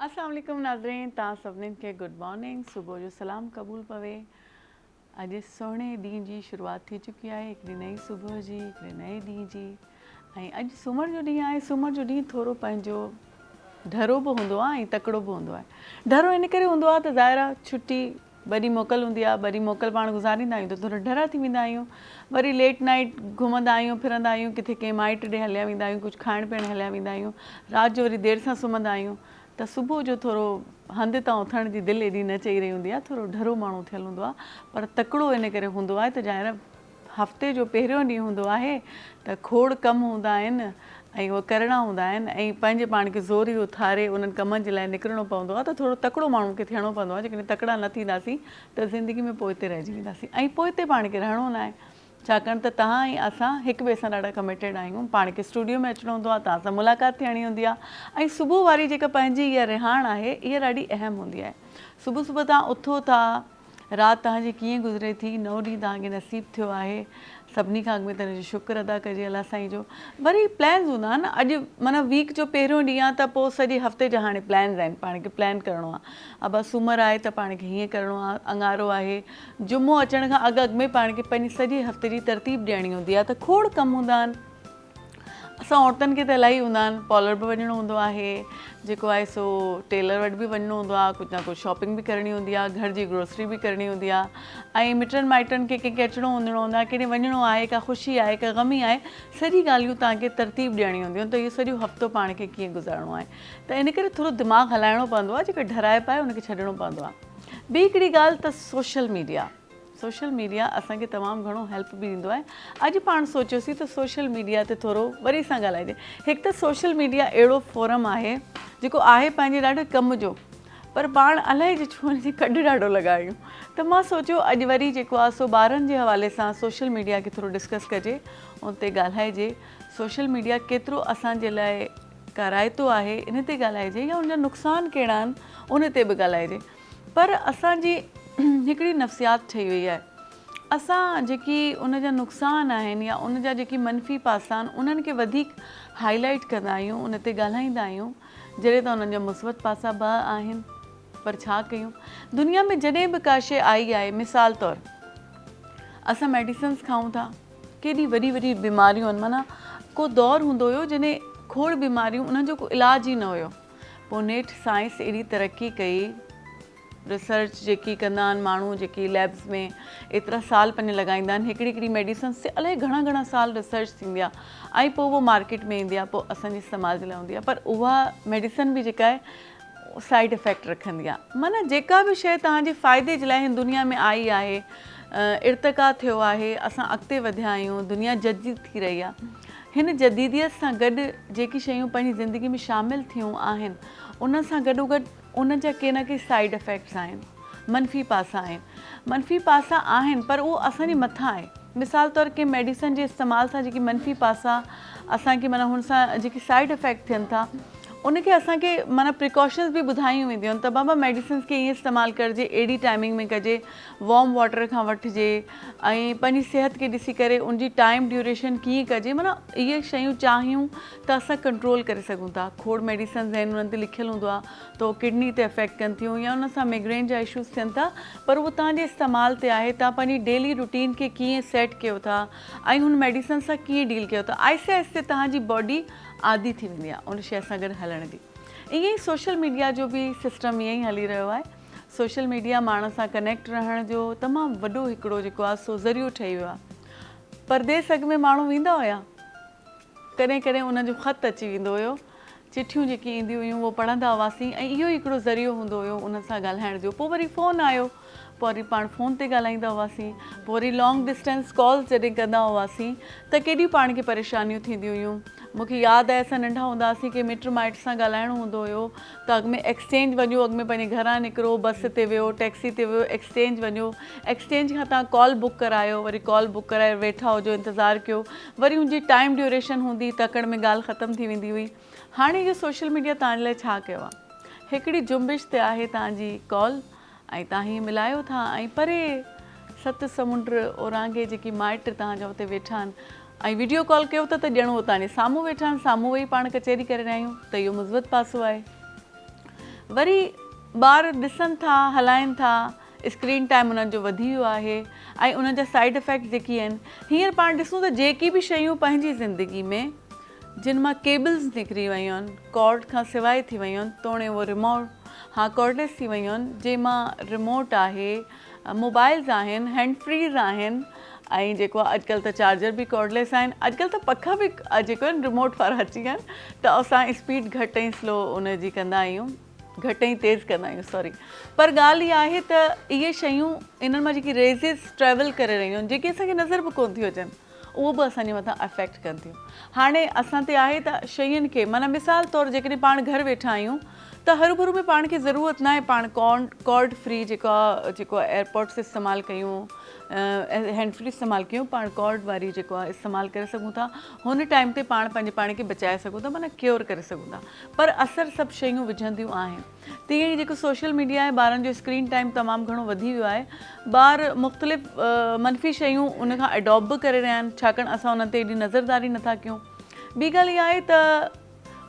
अस्सलाम वालेकुम नाज़रीन, तव्हां सभिनीनि खे गुड मॉर्निंग, सुबुह जो सलाम क़बूल पवे। अॼु सुहिणे ॾींहं जी शुरूआति थी चुकी आहे, हिकिड़ी नई सुबुह जी, हिकिड़े नए ॾींहं जी। ऐं अॼु सूमर जो ॾींहुं आहे। सूमर जो ॾींहुं थोरो पंहिंजो ढरो बि हूंदो आहे ऐं तकिड़ो बि हूंदो आहे। ढरो इन करे हूंदो आहे त ज़ाहिर आहे छुटी वरी मोकल हूंदी आहे, वरी मोकल पाण गुज़ारींदा आहियूं त थोरा ढरा थी वेंदा आहियूं। वरी लेट नाइट घुमंदा आहियूं, फिरंदा आहियूं, किथे कंहिं माइट ॾे हलिया वेंदा आहियूं, कुझु खाइण पीअण हलिया वेंदा आहियूं, राति जो वरी देरि सां सुम्हंदा आहियूं। त सुबुह जो थोरो हंधि तां उथण जी दिलि एॾी न चई रही हूंदी आहे, थोरो ढरो माण्हू थियलु हूंदो आहे। पर तकिड़ो इन करे हूंदो आहे त ॼाण हफ़्ते जो पहिरियों ॾींहुं हूंदो आहे त खोड़ कम हूंदा आहिनि ऐं उहे करणा हूंदा आहिनि ऐं पंहिंजे पाण खे ज़ोरी उथारे उन्हनि कमनि जे लाइ निकिरणो पवंदो आहे। त थोरो तकिड़ो माण्हू खे थियणो पवंदो आहे। जेकॾहिं तकिड़ा न थींदासीं त ज़िंदगी में पोइ हिते रहिजी वेंदासीं ऐं पोइ हिते पाण खे रहणो न आहे, छाकाणि त तव्हां ऐं असां हिक ॿिए सां ॾाढा कमिटेड आहियूं। पाण खे स्टूडियो में अचिणो हूंदो आहे, तव्हां सां मुलाक़ात थियणी हूंदी आहे ऐं सुबुह वारी जेका पंहिंजी इहा रिहाण आहे इहा ॾाढी अहम हूंदी आहे। सुबुह सुबुह तव्हां उथो था, राति तव्हांजी कीअं गुज़रे थी, नओं ॾींहुं तव्हांखे नसीबु थियो आहे, सभिनी खां अॻु में त हिनजो शुक्र अदा कजे अलाह साईं जो। वरी प्लैन्स हूंदा आहिनि, अॼु माना वीक जो पहिरियों ॾींहुं आहे त पोइ सॼे हफ़्ते जा हाणे प्लैन्स आहिनि, पाण खे प्लैन करिणो आहे। अब सूमरु आहे त पाण खे हीअं करिणो आहे, अंगारो आहे, जुमो अचण खां अॻु में पाण खे पंहिंजी सॼे हफ़्ते जी तरतीब ॾियणी हूंदी आहे। त खोड़ कमु हूंदा आहिनि। असां औरतुनि खे त इलाही हूंदा आहिनि, पार्लर बि वञिणो हूंदो आहे, जेको आहे सो टेलर वटि बि वञिणो हूंदो आहे, कुझु न कुझु शॉपिंग बि करणी हूंदी आहे, घर जी ग्रोसरी बि करणी हूंदी आहे ऐं मिटनि माइटनि खे कंहिंखे अचिणो वञिणो हूंदो आहे, केॾे वञिणो आहे, का ख़ुशी आहे, का ग़मी आहे, सॼी ॻाल्हियूं तव्हांखे तरतीब ॾियणी हूंदियूं आहिनि। त इहो सॼो हफ़्तो पाण खे कीअं गुज़ारिणो आहे, त इन करे थोरो दिमाग़ु हलाइणो पवंदो आहे, जेको ढराए पाए उनखे छॾिणो पवंदो आहे। ॿी हिकिड़ी ॻाल्हि त सोशल मीडिया असांखे तमामु घणो हेल्प बि ॾींदो आहे। अॼु पाण सोचियोसीं त सोशल मीडिया ते थोरो वरी सां ॻाल्हाइजे। हिकु त सोशल मीडिया अहिड़ो फोरम आहे जेको आहे पंहिंजे ॾाढे कम जो, पर पाण अलाए जे छो हुनजी कॾु ॾाढो लॻा आहियूं। त मां सोचियो अॼु वरी जेको आहे सो ॿारनि जे हवाले सां सोशल मीडिया खे थोरो डिस्कस कजे, उन ते ॻाल्हाइजे। सोशल मीडिया केतिरो असांजे लाइ कराइतो आहे इन ते ॻाल्हाइजे, या उनजा नुक़सान कहिड़ा आहिनि उन ते बि ॻाल्हाइजे। पर असांजी हिकिड़ी नफ़सियात ठही वई आहे, असां जेकी उनजा नुक़सान आहिनि या उनजा जेकी मनफ़ी पासा आहिनि उन्हनि खे वधीक हाईलाइट कंदा आहियूं, उन ते ॻाल्हाईंदा आहियूं, जॾहिं त उन्हनि जा मुस्बत पासा बि आहिनि। पर छा कयूं, दुनिया में जॾहिं बि का शइ आई आहे, मिसाल तौरु असां मेडिसिन्स खाऊं था, केॾी वॾी वॾी बीमारियूं आहिनि। माना को दौरु हूंदो हुयो जॾहिं खोड़ बीमारियूं उन्हनि जो को इलाज ई न हुयो। पोइ नेठ साइंस एॾी तरक़ी कई, रिसर्च जेकी कंदा आहिनि माण्हू, जेकी लैब्स में एतिरा साल पंहिंजा लॻाईंदा आहिनि, हिकिड़ी हिकिड़ी मेडिसिन्स ते अलाए घणा घणा साल रिसर्च थींदी आहे ऐं पोइ उहो मार्केट में ईंदी आहे, पोइ असांजे इस्तेमाल जे लाइ हूंदी आहे। पर उहा मेडिसिन बि जेका आहे साइड इफ़ेक्ट रखंदी आहे। माना जेका बि शइ तव्हांजे फ़ाइदे जे लाइ हिन दुनिया में आई आहे, इर्तिक़ा थियो आहे, असां अॻिते वधिया आहियूं, दुनिया जदीद थी रही आहे। हिन जदीदियत सां गॾु जेकी शयूं पंहिंजी ज़िंदगी में शामिलु थियूं आहिनि, उन सां गॾोगॾु उन जा के न के साइड इफ़ेक्ट्स आहिनि, मनफ़ी पासा आहिनि। मनफ़ी पासा आहिनि पर उहो असांजे मथां आहे। मिसाल तौरु कंहिं मेडिसिन जे इस्तेमाल सां जेकी मनफ़ी पासा असांखे माना हुन सां जेकी साइड इफ़ेक्ट थियनि था, उनखे असांखे माना प्रिकॉशन्स बि ॿुधायूं वेंदियूं आहिनि त बाबा मेडिसिन्स खे ईअं इस्तेमालु करिजे, अहिड़ी टाइमिंग में कजे, वॉर्म वाटर खां वठिजे ऐं पंहिंजी सिहत खे ॾिसी करे उनजी टाइम ड्यूरेशन कीअं कजे। माना इहे शयूं चाहियूं त असां कंट्रोल करे सघूं था। खोड़ मेडिसिन्स आहिनि, उन्हनि ते लिखियलु हूंदो आहे त उहो किडनी ते अफेक्ट कनि थियूं या उन सां माइग्रेन जा इशूज़ थियनि था, पर उहो तव्हांजे इस्तेमाल ते आहे, तव्हां पंहिंजी डेली रूटीन खे कीअं सेट कयो था ऐं हुन मेडिसिन सां कीअं डील कयो था। आहिस्ते आहिस्ते तव्हांजी बॉडी आदी थी वेंदी आहे उन शइ सां गॾु हलण जी। ईअं ई सोशल मीडिया जो बि सिस्टम ईअं ई हली रहियो आहे। सोशल मीडिया माण्हुनि सां कनेक्ट रहण जो तमामु वॾो हिकिड़ो जेको आहे सो ज़रियो ठही वियो आहे। परदेस अॻु में माण्हू वेंदा हुया, कॾहिं कॾहिं उनजो ख़त अची वेंदो हुयो, चिठियूं जेकी ईंदियूं हुयूं उहो पढ़ंदा हुआसीं ऐं इहो हिकिड़ो ज़रियो हूंदो हुयो उन सां ॻाल्हाइण जो। पोइ वरी फ़ोन आयो, पोइ वरी पाण फ़ोन ते ॻाल्हाईंदा हुआसीं, पोइ वरी लॉन्ग डिस्टेंस कॉल्स जॾहिं कंदा हुआसीं त केॾियूं पाण खे परेशानियूं थींदियूं हुयूं। मूंखे यादि आहे असां नंढा हूंदा हुआसीं कि मिट माइट सां ॻाल्हाइणो हूंदो हुयो त अॻु में एक्सचेंज वञो, अॻु में पंहिंजे घरां निकिरो, बस ते वियो, टैक्सी ते वियो, एक्सचेंज वञो, एक्सचेंज खां तव्हां कॉल बुक करायो, वरी कॉल बुक कराए वेठा हुजो, इंतज़ारु कयो, वरी हुनजी टाइम ड्यूरेशन हूंदी, तकड़ में ॻाल्हि ख़तमु थी वेंदी हुई। हाणे इहो सोशल मीडिया तव्हांजे लाइ छा कयो आहे, हिकिड़ी जुंबिश ते आहे तव्हांजी कॉल ऐं तव्हां हीअं मिलायो था ऐं परे 7 समुंड ओरांगे जेकी माइट तव्हांजा हुते वेठा आहिनि ऐं वीडियो कॉल कयो था त ॼणो तव्हांजे साम्हूं वेठा आहिनि, साम्हूं वेही पाण कचहरी करे रहिया आहियूं, त इहो मुस्बत पासो आहे। वरी ॿार ॾिसनि था, हलाइनि था, स्क्रीन टाइम उन्हनि जो वधी वियो आहे ऐं उन्हनि जा साइड इफ़ेक्ट जेकी आहिनि, हींअर पाण ॾिसूं त जेकी बि शयूं पंहिंजी ज़िंदगी में जिन मां केबल्स निकिरी वियूं आहिनि, कॉर्ड खां सवाइ थी वियूं आहिनि, तोड़े उहो रिमोट, हा कॉर्डलेस थी वियूं आहिनि, जंहिंमां रिमोट आहे, मोबाइल्स आहिनि, हैंड फ्रीज़ आहिनि ऐं जेको आहे अॼुकल्ह त चार्जर बि कॉर्डलेस आहिनि, अॼुकल्ह त पखा बि जेको आहिनि रिमोट वारा अची विया आहिनि, त असां स्पीड घटि ऐं स्लो उनजी कंदा आहियूं, घटि ऐं तेज़ कंदा आहियूं, सॉरी। पर ॻाल्हि इहा आहे त इहे शयूं इन्हनि मां जेकी रेज़िस ट्रेवल करे रहियूं आहिनि, जेके असांखे नज़र बि कोन थियूं अचनि, उहो बि असांजे मथां अफेक्ट कनि थियूं। हाणे असां ते आहे त शयुनि खे, माना मिसाल तौरु जेकॾहिं पाण घर वेठा आहियूं त हरू भरू में पाण खे ज़रूरत न आहे पाण कॉर्ड फ्री जेको आहे एयरपोड्स इस्तेमालु कयूं, हैंड फ्री इस्तेमालु कयूं, पाण कॉर्ड वारी जेको आहे इस्तेमालु करे सघूं था, हुन टाइम ते पाण पंहिंजे पाण खे बचाए सघूं था, माना क्योर करे सघूं था, पर असरु सभु शयूं विझंदियूं आहिनि। तीअं ई जेको सोशल मीडिया आहे, ॿारनि जो स्क्रीन टाइम तमामु घणो वधी वियो आहे, ॿार मुख़्तलिफ़ मनफ़ी शयूं उन खां एडॉप्ट बि करे रहिया आहिनि, छाकाणि असां उन्हनि ते एॾी नज़रदारी नथा कयूं। ॿी ॻाल्हि इहा आहे त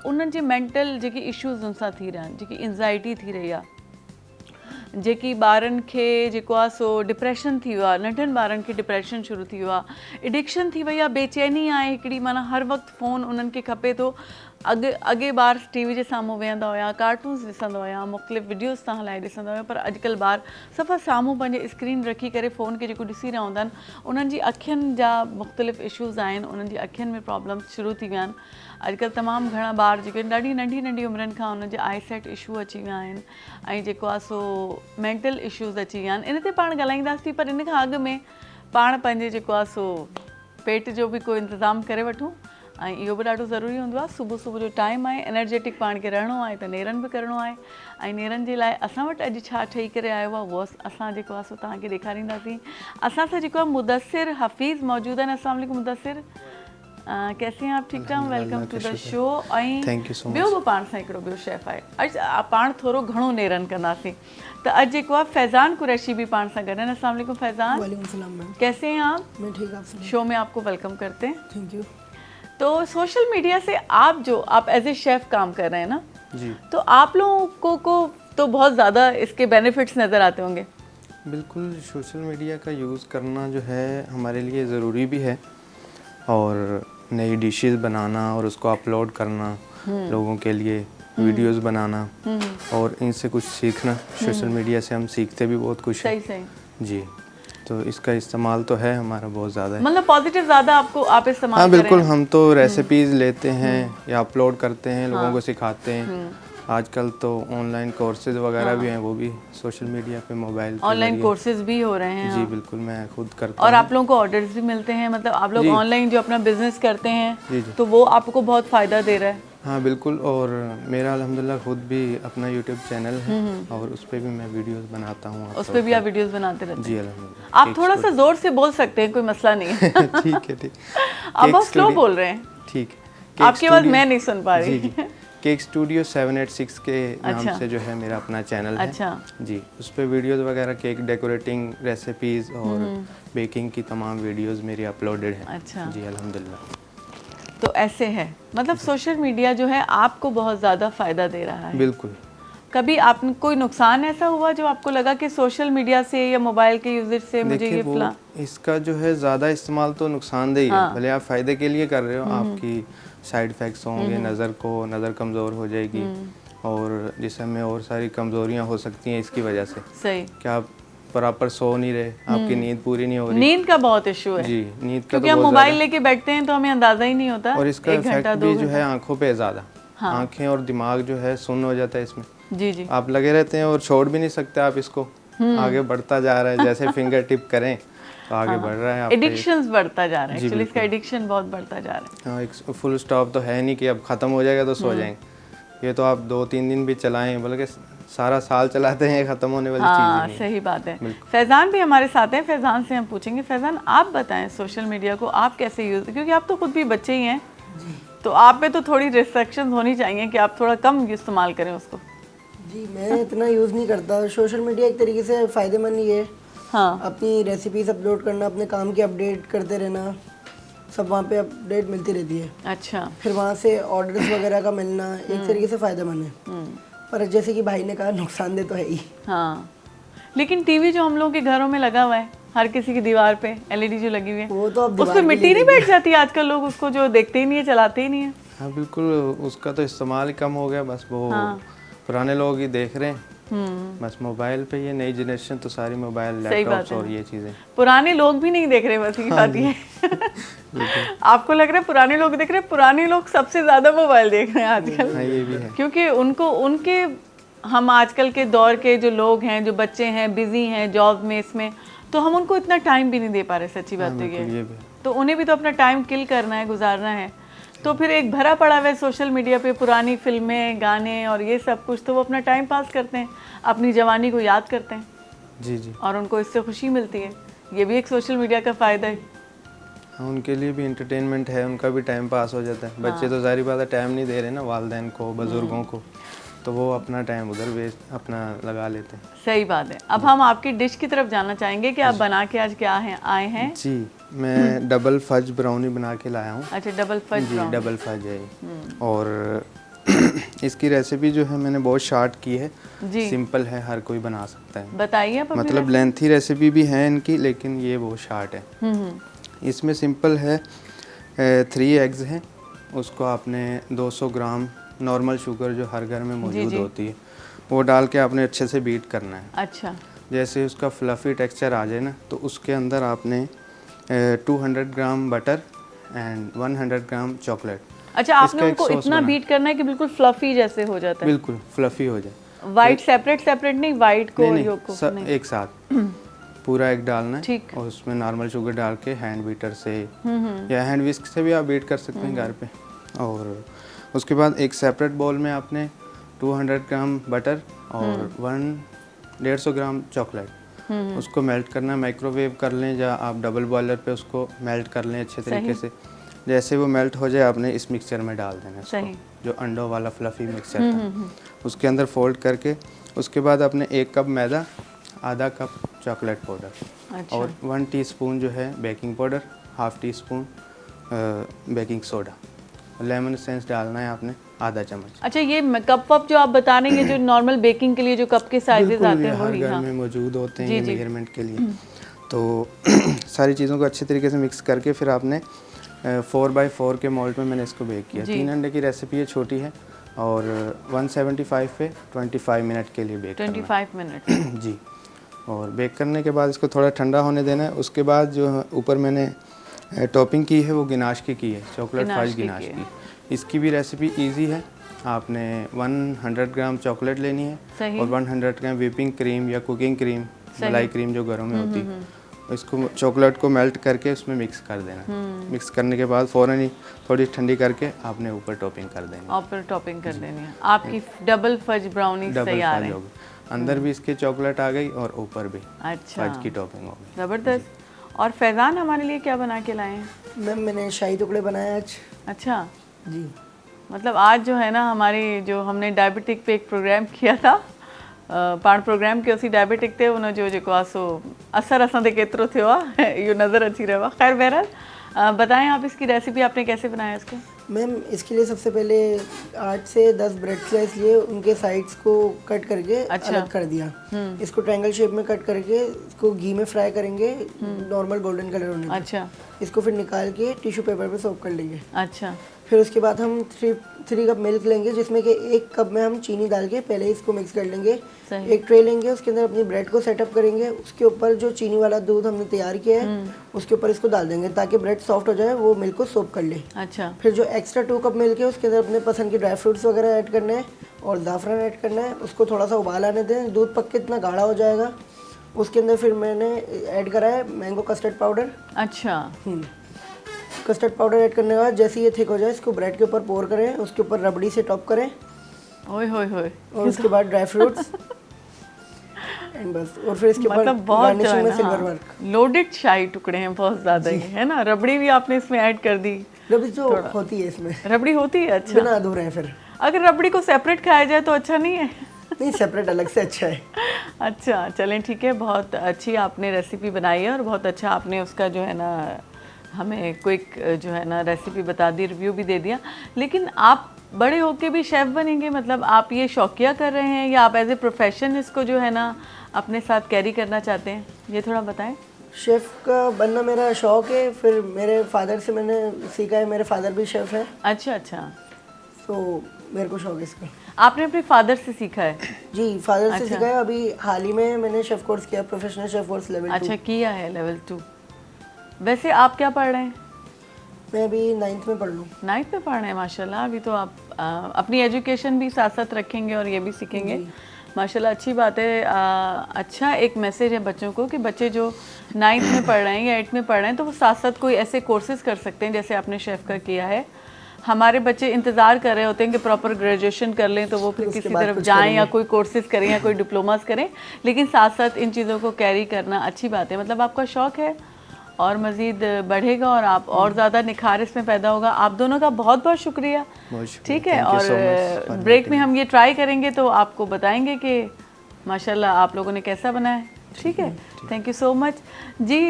उन्हनि जे मेंटल जेके इशूज़ उन सां थी रहिया आहिनि, जेकी एंज़ाइटी थी रही आहे, जेकी ॿारनि खे जेको आहे सो डिप्रेशन थी वियो आहे, नंढनि ॿारनि खे डिप्रेशन शुरू थी वियो आहे, एडिक्शन थी वई आहे, बेचैनी आहे हिकिड़ी, माना हर वक़्तु फ़ोन उन्हनि खे खपे थो। अॻे ॿार टीवी जे साम्हूं वेहंदा हुया, कार्टून्स ॾिसंदा हुया, मुख़्तलिफ़ वीडियोज़ तां हलाए ॾिसंदा हुया, पर अॼुकल्ह ॿार सफ़ा साम्हूं पंहिंजे स्क्रीन रखी करे फ़ोन खे जेको ॾिसी रहिया हूंदा आहिनि, उन्हनि जी अखियुनि जा मुख़्तलिफ़ इशूज़ आहिनि, उन्हनि जी अखियुनि में प्रॉब्लम्स शुरू थी विया आहिनि। अॼुकल्ह तमामु घणा ॿार जेके ॾाढी नंढी उमिरियुनि खां उन्हनि जे आईसाइट इशू अची विया आहिनि ऐं जेको आहे सो मेंटल इशूज़ अची विया आहिनि। इन ते पाण ॻाल्हाईंदासीं, पर इन खां अॻु में पाण पंहिंजे जेको आहे सो पेट जो बि को इंतज़ामु करे वठूं ऐं इहो बि ॾाढो ज़रूरी हूंदो आहे। सुबुह जो टाइम आहे, एनर्जेटिक पाण खे रहणो आहे त नेरनि बि करिणो आहे ऐं नेरनि जे लाइ असां वटि अॼु छा ठही करे आयो आहे उहो असां जेको आहे सो तव्हांखे ॾेखारींदासीं। असां सां जेको आहे मुदस्सिर हफ़ीज़ मौजूदु आहिनि। अस्सलाम वालेकुम मुदस्सिर, कैसे हैं आप? ठीक ठाक, वेलकम टू द शो। ऐं ॿियो बि पाण सां हिकिड़ो ॿियो शेफ आहे। अॼु पाण थोरो घणो नेरनि कंदासीं त अॼु जेको आहे फैज़ान कुरैशी बि पाण सां गॾु आहिनि। अस्सलाम वालेकुम फैज़ान। वालेकुम सलाम मैम, कैसे हैं आप? मैं ठीक, आप सुनाइए। शो में आपको वेलकम करते हैं। Thank you. तो सोशल मीडिया से आप एज ए शेफ काम कर रहे हैं ना जी, तो आप लोगों को तो बहुत ज़्यादा इसके बेनिफिट्स नज़र आते होंगे। बिल्कुल सोशल मीडिया का यूज़ करना जो है हमारे लिए ज़रूरी भी है और नई डिशेस बनाना और उसको अपलोड करना लोगों के लिए, वीडियोस बनाना और इनसे कुछ सीखना। सोशल मीडिया से हम सीखते भी बहुत कुछ है। सही जी, तो इसका इस्तेमाल तो है हमारा बहुत ज़्यादा है। मतलब पॉजिटिव ज़्यादा आप इस्तेमाल हाँ कर रहे बिल्कुल, हैं। हम तो रेसिपीज़ लेते हैं या अपलोड करते हैं, लोगों को सिखाते हैं। आजकल तो ऑनलाइन कोर्सेज वगैरह भी हैं, वो भी सोशल मीडिया पे, मोबाइल पे ऑनलाइन कोर्सेज भी हो रहे हैं। जी बिल्कुल, मैं खुद करता और हूँ। आप लोगों को ऑर्डर्स भी मिलते हैं, मतलब आप लोग ऑनलाइन जो अपना बिजनेस करते हैं जी जी। तो वो आपको बहुत फ़ायदा दे रहा है। हाँ बिल्कुल, और मेरा अल्हम्दुलिल्लाह खुद भी अपना यूट्यूब चैनल है और उस पर भी मैं वीडियोस बनाता हूँ। उस पर भी आप वीडियोस बनाते रहते हैं? जी अल्हम्दुलिल्लाह। आप थोड़ा सा जोर से बोल सकते हैं, कोई मसला नहीं है। ठीक है, ठीक। आप बहुत स्लो बोल रहे हैं, ठीक, आपकी आवाज़ मैं नहीं सुन पा रही। जी जी। केक स्टूडियो 786 के नाम से जो है मेरा अपना चैनल है। अच्छा जी, उस पर वीडियोस वगैरह, केक डेकोरेटिंग, रेसिपीज़ और बेकिंग की तमाम वीडियोस मेरी अपलोडेड हैं। अच्छा जी अल्हम्दुलिल्लाह। तो ऐसे है, मतलब सोशल मीडिया जो है आपको बहुत ज़्यादा फ़ायदा दे रहा है। बिल्कुल। कभी आपने कोई नुकसान ऐसा हुआ जो आपको लगा कि सोशल मीडिया से या मोबाइल के यूजेज से मुझे ये वो फला? इसका जो है ज़्यादा इस्तेमाल तो नुकसानदेही है। भले आप फ़ायदे के लिए कर रहे हो, आपकी साइड इफ़ेक्ट्स होंगे, नज़र कमज़ोर हो जाएगी और जिसम में और सारी कमज़ोरियाँ हो सकती हैं इसकी वजह से। सही, कि आप प्रॉपर सो नहीं रहे, आपकी नींद पूरी नहीं हो रही। नींद का बहुत इशू है। जी, नींद का क्योंकि तो हम बहुत मोबाइल ज़्यादा। लेके बैठते हैं तो हमें अंदाज़ा ही नहीं होता। और इसका 1 घंटा इफेक्ट 2 भी जो घंटा। है आंखों पे ज़्यादा। आंखें और दिमाग जो है सुन्न हो जाता है इसमें। जी जी। आप लगे रहते हैं और छोड़ भी नहीं सकते आप इसको। आगे बढ़ता जा रहा है, जैसे फिंगर टिप करें तो आगे बढ़ रहा है आपका। एडिक्शंस बढ़ता जा रहा है, जी, एक्चुअली इसका बिल्कुल। एडिक्शन बहुत बढ़ता जा रहा है। हाँ, एक फुल स्टॉप तो है नहीं कि अब ख़त्म हो जाएगा तो सो जाएंगे। ये तो आप 2-3 दिन भी चलाएं, बल्कि सारा साल चलाते हैं, ख़त्म होने वाली हाँ, चीज़ सही बात है। फैज़ान भी हमारे साथ हैं, फैज़ान से हम पूछेंगे। फैज़ान, आप बताएं सोशल मीडिया को आप कैसे यूज़, क्योंकि आप तो खुद भी बच्चे ही हैं तो आप पे तो थोड़ी रिस्ट्रिक्शंस होनी चाहिए कि आप थोड़ा कम इस्तेमाल करें उसको। जी, मैं इतना यूज़ नहीं करता सोशल मीडिया। एक तरीके से फ़ायदेमंद ही है। हाँ, अपनी रेसिपीज अपलोड करना, अपने काम की अपडेट करते रहना, सब वहाँ पे अपडेट मिलती रहती है। अच्छा। फिर वहाँ से ऑर्डर्स वगैरह का मिलना एक तरीके से फ़ायदेमंद है। पर जैसे कि भाई ने कहा नुकसानदेह तो है ही। हाँ, लेकिन टीवी जो हम लोगों के घरों में लगा हुआ है, हर किसी की दीवार पे एलईडी जो लगी हुई है, वो तो अब उस दीवार पर के मिट्टी लिए नहीं बैठ जाती आजकल? लोग उसको जो देखते ही नहीं है, चलाते ही नहीं है। हाँ बिल्कुल, उसका तो इस्तेमाल ही कम हो गया, बस वो हाँ। पुराने लोग ही देख रहे हैं बस मोबाइल पे। ये नई जनरेशन तो सारी मोबाइल, सही बात लैपटॉप्स है और ना। ये चीज़ें। पुराने लोग भी नहीं देख रहे, बस ये बात ये है। आपको लग रहा है पुराने लोग देख रहे हैं? पुराने लोग सबसे ज्यादा मोबाइल देख रहे हैं आजकल। हाँ ये भी है। क्योंकि उनको उनके हम आजकल के दौर के जो लोग हैं, जो बच्चे हैं, बिजी हैं जॉब में, इसमें तो हम उनको इतना टाइम भी नहीं दे पा रहे। सच्ची बात तो ये बिल्कुल, ये है। भी है। तो उन्हें भी तो अपना टाइम किल करना है, गुजारना है। तो फिर एक भरा पड़ा हुआ है सोशल मीडिया पे पुरानी फिल्में, गाने और ये सब कुछ, तो वो अपना टाइम पास करते हैं, अपनी जवानी को याद करते हैं जी जी। और उनको इससे खुशी मिलती है। ये भी एक सोशल मीडिया का फ़ायदा है। हाँ, उनके लिए भी एंटरटेनमेंट है, उनका भी टाइम पास हो जाता है। बच्चे तो सारी बात है टाइम नहीं दे रहे ना वालिदैन को, बुजुर्गों को, तो वो अपना टाइम उधर वेस्ट अपना लगा लेते हैं। सही बात है। अब हम आपकी डिश की तरफ जाना चाहेंगे कि आप बना के आज क्या है आए हैं? जी, मैं डबल फज ब्राउनी बना के लाया हूँ। अच्छा, डबल फज जी, ब्राउनी। डबल फज है ये। और इसकी रेसिपी जो है मैंने बहुत शार्ट की है, जी, सिंपल है, हर कोई बना सकता है। बताइए आप अपनी मतलब लेंथी रेसिपी भी है इनकी, लेकिन ये बहुत शार्ट है। इसमें सिंपल है, 3 एग्स हैं, उसको आपने 200 ग्राम नॉर्मल शुगर जो हर घर में मौजूद जी। होती है वो डाल के आपने अच्छे से बीट करना है। अच्छा, जैसे उसका फ्लफ़ी टेक्सचर आ जाए ना, तो उसके अंदर आपने 200 ग्राम बटर एंड 100 ग्राम चॉकलेट। अच्छा, आपने इसका एक उनको सॉस इतना बना। बीट करना है कि बिल्कुल फ्लफी जैसे हो जाता है? बिल्कुल फ्लफ़ी हो जाए। वाइट सेपरेट सेपरेट नहीं, वाइट को नहीं और नहीं, योग को नहीं। एक साथ पूरा एक डालना है। ठीक। और उसमें नॉर्मल शुगर डाल के हैंड बीटर से या हैंड विस्क से भी आप बीट कर सकते हैं घर पे। और उसके बाद एक सेपरेट बाउल में आपने 200 ग्राम बटर और 150 ग्राम चॉकलेट, उसको मेल्ट करना। माइक्रोवेव कर लें या आप डबल बॉयलर पे उसको मेल्ट कर लें अच्छे तरीके से। जैसे वो मेल्ट हो जाए आपने इस मिक्सचर में डाल देना है सही। उसको, जो अंडों वाला फ्लफी मिक्सचर था, उसके अंदर फोल्ड करके उसके बाद आपने 1 कप मैदा, आधा कप चॉकलेट पाउडर अच्छा, और 1 टीस्पून जो है baking powder, half tea spoon baking soda, lemon essence डालना है आपने आधा चम्मच। अच्छा, ये कप वप जो आप बता रहे हैं, ये जो नॉर्मल बेकिंग के लिए जो कप के साइजेस बिल्कुल, आते ये हैं हर वही? घर हाँ, में मौजूद होते हैं जी, ये जी। मेजरमेंट के लिए। तो सारी चीज़ों को अच्छे तरीके से मिक्स करके फिर आपने 4x4 के मोल्ड में मैंने इसको बेक किया। 3 अंडे की रेसिपी है, छोटी है, और 175 पे 25 मिनट के लिए बेक करना 25 मिनट। है। जी। और बेक करने के बाद इसको थोड़ा ठंडा होने देना है। उसके बाद जो ऊपर मैंने टॉपिंग की है वो गिनाश की है, चॉकलेट फज गिनाश की। इसकी भी रेसिपी इजी है। आपने 100 ग्राम चॉकलेट लेनी है सही। और 100 ग्राम व्हिपिंग क्रीम या कुकिंग क्रीम, मलाई क्रीम जो घरों में होती है, इसको चॉकलेट को मेल्ट करके उसमें मिक्स कर देना। मिक्स करने के बाद फ़ौरन ही थोड़ी ठंडी करके आपने ऊपर टॉपिंग कर देनी है। ऊपर टॉपिंग कर देनी है। आपकी डबल फज ब्राउनी डबल तैयार फज है। हो गई, अंदर भी इसके चॉकलेट आ गई और ऊपर भी अच्छा, फज की टॉपिंग हो गई। ज़बरदस्त। और फैज़ान हमारे लिए क्या बना के लाए हैं? मैम मैंने शाही टुकड़े बनाए आज। अच्छा, जी। मतलब आज जो है ना, हमारी जो हमने डायबिटिक पे एक प्रोग्राम किया था, पाण प्रोग्राम के उसी डायबिटिक थे उन जो जेको आहे सो असर असां ते केतिरो थियो आहे इहो नज़र अची रहियो आहे। ख़ैर बहरहाल बताएं आप इसकी रेसिपी आपने कैसे बनाया इसको? मैम इसके लिए सबसे पहले 8 से 10 ब्रेड स्लाइस लिए, उनके साइड्स को कट करके अलग कर दिया। इसको ट्रायंगल शेप में कट करके इसको घी में फ्राई करेंगे नॉर्मल गोल्डन कलर होने तक। अच्छा, इसको फिर निकाल के टिश्यू पेपर पे सोक कर लेंगे। अच्छा, फिर उसके बाद हम 3 कप मिल्क लेंगे, जिसमें कि 1 कप में हम चीनी डाल के पहले इसको मिक्स कर लेंगे। सही। एक ट्रे लेंगे, उसके अंदर अपनी ब्रेड को सेटअप करेंगे, उसके ऊपर जो चीनी वाला दूध हमने तैयार किया है उसके ऊपर इसको डाल देंगे ताकि ब्रेड सॉफ्ट हो जाए, वो मिल्क को सोप कर ले। अच्छा, फिर जो एक्स्ट्रा 2 कप मिल्क है उसके अंदर अपने पसंद के ड्राई फ्रूट्स वगैरह ऐड करने हैं और ज़ाफ़रान ऐड करना है। उसको थोड़ा सा उबाल आने दें, दूध पक के इतना गाढ़ा हो जाएगा। उसके अंदर फिर मैंने ऐड करा है मैंगो कस्टर्ड पाउडर। अच्छा, कस्टर्ड पाउडर ऐड करने के बाद जैसे ये थिक हो जाए इसको ब्रेड के ऊपर पोर करें, उसके ऊपर रबड़ी से टॉप करें ओए होए होए, और उसके बाद ड्राई फ्रूट्स एंड बस। और फिर इसके ऊपर मतलब बहुत जो गार्निशिंग है में ना, सिल्वर हाँ, वर्क। लोडेड शाही टुकड़े हैं बहुत ज़्यादा ही, है ना? रबड़ी भी आपने इसमें ऐड कर दी। रबड़ी जो होती है इसमें रबड़ी होती है? अच्छा, बिना अधूरे हैं फिर। अगर रबड़ी को सेपरेट खाया जाए तो अच्छा नहीं है? नहीं, सेपरेट अलग से अच्छा है। अच्छा, चलें ठीक है, बहुत अच्छी आपने रेसिपी बनाई है और बहुत अच्छा आपने उसका जो है ना हमें क्विक जो है ना रेसिपी बता दी, रिव्यू भी दे दिया। लेकिन आप बड़े होके भी शेफ़ बनेंगे, मतलब आप ये शौकिया कर रहे हैं या आप एज ए प्रोफेशन इसको जो है ना अपने साथ कैरी करना चाहते हैं, ये थोड़ा बताएं। शेफ़ का बनना मेरा शौक है, फिर मेरे फादर से मैंने सीखा है, मेरे फादर भी शेफ़ है, अच्छा अच्छा, तो मेरे को शौक है इसका। आपने अपने फादर से सीखा है? जी, फादर से सीखा है। अभी हाल ही में मैंने शेफ़ कोर्स किया, प्रोफेशनल शेफ़ कोर्स लेवल 2। अच्छा, किया है लेवल 2। वैसे आप क्या पढ़ रहे हैं? मैं अभी 9th में पढ़ लूँ। 9th में पढ़ रहे हैं, माशाल्लाह। अभी तो आप अपनी एजुकेशन भी साथ साथ रखेंगे और ये भी सीखेंगे, माशाल्लाह, अच्छी बात है। अच्छा एक मैसेज है बच्चों को कि बच्चे जो 9th में पढ़ रहे हैं या 8th में पढ़ रहे हैं तो वो साथ साथ कोई ऐसे कोर्सेज कर सकते हैं जैसे आपने शेफ़ का किया है। हमारे बच्चे इंतज़ार कर रहे होते हैं कि प्रॉपर ग्रेजुएशन कर लें तो वो फिर किसी तरफ जाएं या कोई कोर्सेज करें या कोई डिप्लोमास करें, लेकिन साथ साथ इन चीज़ों को कैरी करना अच्छी बात है। मतलब आपका शौक़ है और मज़ीद बढ़ेगा और आप और ज़्यादा निखार इसमें पैदा होगा। आप दोनों का बहुत बहुत शुक्रिया, ठीक है। और ब्रेक में हम ये ट्राई करेंगे तो आपको बताएंगे कि माशाल्लाह आप लोगों ने कैसा बनाया, ठीक है। थैंक यू सो मच जी।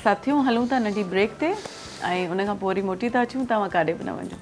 साथियों, हलूं था नंढी ब्रेक ते ऐं उन खां पोइ वरी मोटी था अचूं, तव्हां काॾे बि न वञो।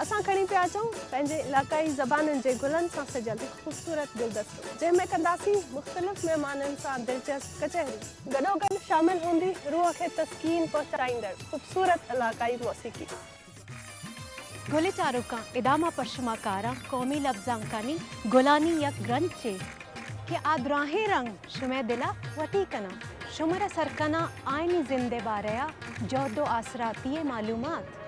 असां खणी पिया अचूं पंहिंजे इलाक़ाई ज़बानुनि जे गुलनि सां सजियल ख़ूबसूरत गुलदस्तो, जंहिंमें कंदासीं मुख़्तलिफ़ महिमाननि सां दिलचस्प कचहरी। गॾोगॾु शामिल हूंदी रूह खे तस्कीन पहुचाईंदड़ ख़ूबसूरत इलाक़ाई मौसीक़ी। गुली चारुका इदामा पशमाकारा कौमी लफ्जांकानी गुलानी यक ग्रंचे के आदराहे रंग शुमे दिला वटी कना शुमर सरकना आयनी जिंदे बारया जोदो आसराती मालूमात।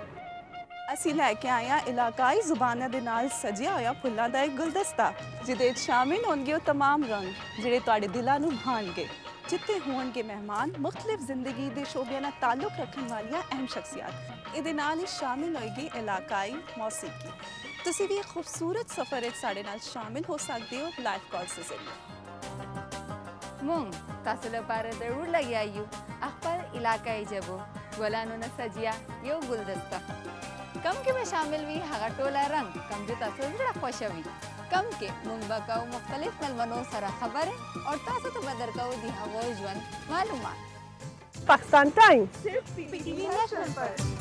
ਅਸੀਂ ਲੈ ਕੇ ਆਏ ਹਾਂ ਇਲਾਕਾਈ ਜ਼ੁਬਾਨਾਂ ਦੇ ਨਾਲ ਸਜਿਆ ਹੋਇਆ ਫੁੱਲਾਂ ਦਾ ਇੱਕ ਗੁਲਦਸਤਾ, ਜਿਹਦੇ ਵਿੱਚ ਸ਼ਾਮਿਲ ਹੋਣਗੇ ਉਹ तमाम ਰੰਗ ਜਿਹੜੇ ਤੁਹਾਡੇ ਦਿਲਾਂ ਨੂੰ ਭਾਣਗੇ, ਜਿੱਥੇ ਹੋਣਗੇ ਮਹਿਮਾਨ ਮੁxtਲਿਫ ਜ਼ਿੰਦਗੀ ਦੇ ਸ਼ੋਬਿਆਂ ਨਾਲ ਤਾਲੁਕ ਰੱਖਣ ਵਾਲੀਆਂ ਅਹਿਮ ਸ਼ਖਸੀਅਤ। ਇਹਦੇ ਨਾਲ ਹੀ ਸ਼ਾਮਿਲ ਹੋਏਗੀ ਇਲਾਕਾਈ ਮੌਸੀਕੀ। ਤੁਸੀਂ ਵੀ ਇੱਕ ਖੂਬਸੂਰਤ ਸਫ਼ਰ ਵਿੱਚ ਸਾਡੇ ਨਾਲ ਸ਼ਾਮਿਲ ਹੋ ਸਕਦੇ ਹੋ ਲਾਈਵ कॉल्स ਦੇ ਜ਼ਰੀਏ। मुंग तासुल पार जरूर लगी आयु अखबार इलाकाई जबो गोलानो न सजिया यो गुलदस्ता कम के में शामिल भी हगा टोला रंग कम जो तासुल जरा खुशवी कम के मुंग बकाऊ मुख्तलिफ मेलमनों सरा खबर है और तासु तो बदर का दी हवा जवन मालूमात। पाकिस्तान टाइम्स सिर्फ पीटीवी नेशनल पर।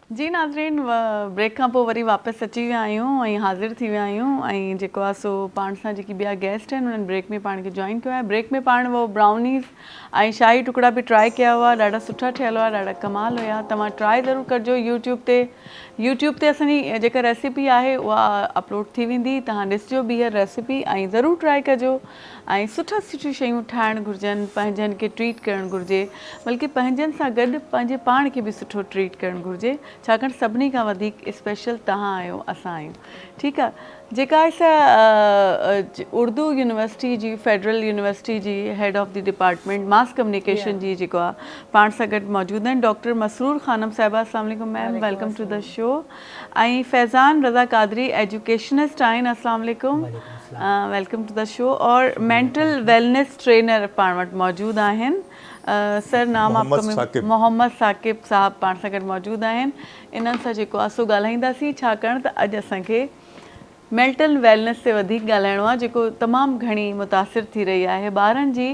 जी नाज़रीन, ब्रेक खां पोइ वरी वापसि अची विया आहियूं ऐं हाज़िर थी विया आहियूं ऐं जेको आहे सो पाण सां जेकी ॿिया गेस्ट आहिनि उन्हनि ब्रेक में पाण खे जॉइन कयो आहे। ब्रेक में पाण वो ब्राउनीज़ ऐं शाही टुकड़ा बि ट्राई कया हुआ, ॾाढा सुठा ठहियल हुआ, ॾाढा कमाल हुया। तव्हां ट्राई ज़रूरु कजो। यूट्यूब ते असांजी जेका रेसिपी आहे उहा अपलोड थी वेंदी, तव्हां ॾिसजो बि हीअ रेसिपी ऐं ज़रूरु ट्राई कजो। ऐं सुठियूं शयूं ठाहिणु घुरिजनि, पंहिंजनि खे ट्रीट करणु घुरिजे, बल्कि पंहिंजनि सां गॾु पंहिंजे पाण खे बि सुठो ट्रीट करणु घुरिजे, छाकाणि सभिनी खां वधीक स्पेशल तव्हां आहियो, असां आहियूं, ठीकु आहे। जेका असां उर्दू यूनिवर्सिटी जी, फेडरल यूनिवर्सिटी जी head of the department mass communication जी जेको आहे पाण सां गॾु मौजूदु आहिनि डॉक्टर मसरूर ख़ानम साहिबा। अस्सलाम वालेकुम ma'am, welcome to the show. ऐं फैज़ान रज़ा कादरी एजुकेशनिस्ट आहिनि। अस्सलाम वालेकुम, वेलकम टू द शो। और मेंटल वेलनेस ट्रेनर पाण वटि मौजूदु आहिनि। सर नाम आपका मोहम्मद साकिब साहब पाण सां गॾु मौजूदु आहिनि। इन्हनि सां जेको आहे सो ॻाल्हाईंदासीं, छाकाणि त अॼु असांखे मेंटल वेलनेस ते वधीक ॻाल्हाइणो आहे, जेको तमामु घणी मुतासिर थी रही आहे ॿारनि जी।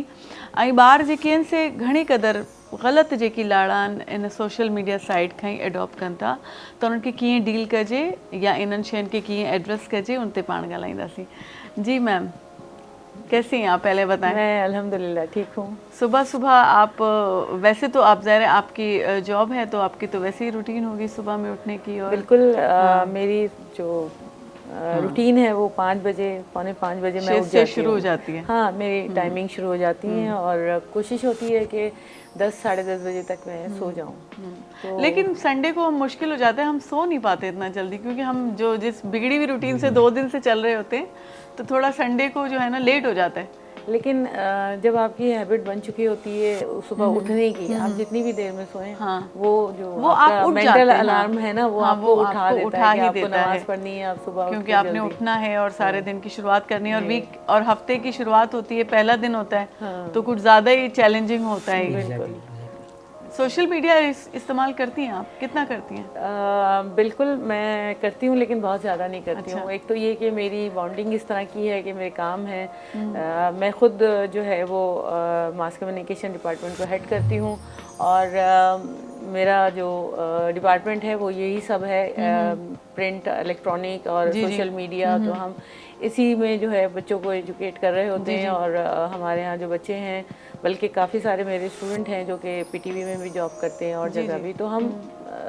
ऐं ॿार जेके आहिनि से घणी क़दुरु ग़लति जेकी लाड़ा आहिनि इन सोशल मीडिया साइट खां ई एडॉप्ट कनि था, त उन्हनि खे कीअं डील कजे या इन्हनि शयुनि खे कीअं एड्रेस कजे, उन ते पाण ॻाल्हाईंदासीं। जी मैम। कैसी हैं आप, पहले बताएं। मैं अल्हम्दुलिल्लाह ठीक हूँ। सुबह सुबह आप वैसे तो आप ज़ाहिर है आपकी जॉब है तो आपकी तो वैसे ही रूटीन होगी सुबह में उठने की, और बिल्कुल मेरी जो रूटीन है वो 5 बजे, पौने 5 बजे मैं उठ जाती हूँ। शुरू हो जाती है। हाँ, मेरी टाइमिंग शुरू हो जाती है और कोशिश होती है कि 10 साढ़े 10 बजे तक मैं सो जाऊँ। तो लेकिन संडे को हम मुश्किल हो जाता है, हम सो नहीं पाते इतना जल्दी, क्योंकि हम जो जिस बिगड़ी हुई रूटीन से 2 दिन से चल रहे होते हैं, तो थोड़ा संडे को जो है ना लेट हो जाता है। लेकिन जब आपकी हैबिट बन चुकी होती है सुबह उठने की, आप जितनी भी देर में सोएं, वो जो आप उठ मेंटल जाते हैं, अलार्म है ना, वो आपको उठा देता है कि आपको नमाज पढ़नी है, आप सुबह क्योंकि आपने उठना है और सारे दिन की शुरुआत करनी है, और वीक और हफ्ते की शुरुआत होती है, पहला दिन होता है, तो कुछ ज़्यादा ही चैलेंजिंग होता है। सोशल मीडिया इस्तेमाल करती हैं आप, कितना करती हैं? बिल्कुल मैं करती हूँ, लेकिन बहुत ज़्यादा नहीं करती हूँ। एक तो ये कि मेरी बॉन्डिंग इस तरह की है कि मेरे काम है, मैं खुद जो है वो मास कम्युनिकेशन डिपार्टमेंट को हेड करती हूँ, और मेरा जो डिपार्टमेंट है वो यही सब है, प्रिंट, इलेक्ट्रॉनिक और सोशल मीडिया। तो हम इसी में जो है बच्चों को एजुकेट कर रहे होते हैं, और हमारे यहाँ जो बच्चे हैं, बल्कि काफ़ी सारे मेरे स्टूडेंट हैं जो कि पीटीवी में भी जॉब करते हैं और जगह भी, तो हम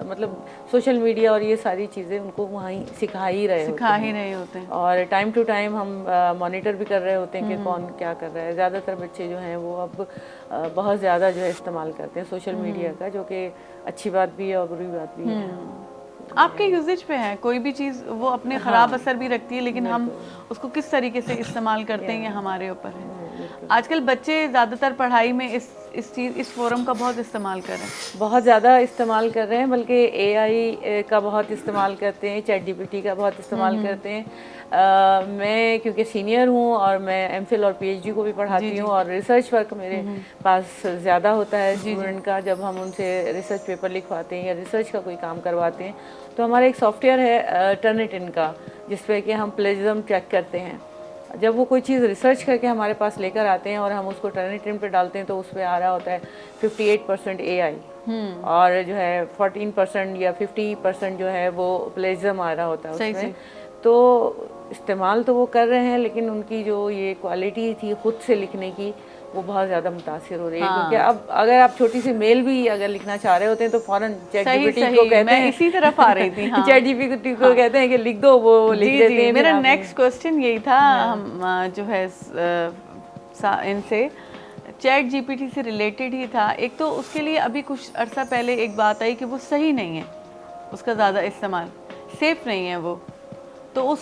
मतलब सोशल मीडिया और ये सारी चीज़ें उनको वहीं सिखा ही रहे होते हैं, और टाइम टू टाइम हम मॉनिटर भी कर रहे होते हैं कि कौन क्या कर रहा है। ज़्यादातर बच्चे जो हैं वो अब बहुत ज़्यादा जो है इस्तेमाल करते हैं सोशल मीडिया का, जो कि अच्छी बात भी है और बुरी बात भी है। आपके यूजेज पे है, कोई भी चीज़ वो अपने ख़राब असर भी रखती है, लेकिन हम उसको किस तरीके से इस्तेमाल करते हैं ये हमारे ऊपर है। आजकल बच्चे ज़्यादातर पढ़ाई में इस फोरम का बहुत इस्तेमाल कर रहे हैं, बहुत ज़्यादा इस्तेमाल कर रहे हैं, बल्कि एआई का बहुत इस्तेमाल करते हैं, चैट जीपीटी का बहुत इस्तेमाल करते हैं। मैं क्योंकि सीनियर हूँ और मैं एमफिल और पीएचडी को भी पढ़ाती हूँ, और रिसर्च वर्क मेरे पास ज़्यादा होता है स्टूडेंट का। जब हम उनसे रिसर्च पेपर लिखवाते हैं या रिसर्च का कोई काम करवाते हैं, तो हमारा एक सॉफ्टवेयर है टर्निटिन का, जिस पे कि हम प्लेजरिज्म चेक करते हैं। जब वो कोई चीज़ रिसर्च करके हमारे पास लेकर आते हैं और हम उसको टर्निटिन पे डालते हैं, तो उस पर आ रहा होता है 58% एआई, और जो है 14% या 50% जो है वो प्लेजरिज्म आ रहा होता है उसमें। तो इस्तेमाल तो वो कर रहे हैं, लेकिन उनकी जो ये क्वालिटी थी खुद से लिखने की, वो बहुत ज़्यादा मुतासिर हो रही है। क्योंकि अब अगर आप छोटी सी मेल भी अगर लिखना चाह रहे होते हैं, तो फौरन चैट जीपीटी को कहते हैं, इसी तरफ आ रही थी। चैट जीपीटी को कहते हैं कि लिख दो, वो लिख देते हैं। मेरा नेक्स्ट क्वेश्चन यही था, हम जो है इनसे चैट जीपीटी से रिलेटेड ही था। एक तो उसके लिए अभी कुछ अर्सा पहले एक बात आई कि वो सही नहीं है, उसका ज़्यादा इस्तेमाल सेफ़ नहीं है वो, तो उस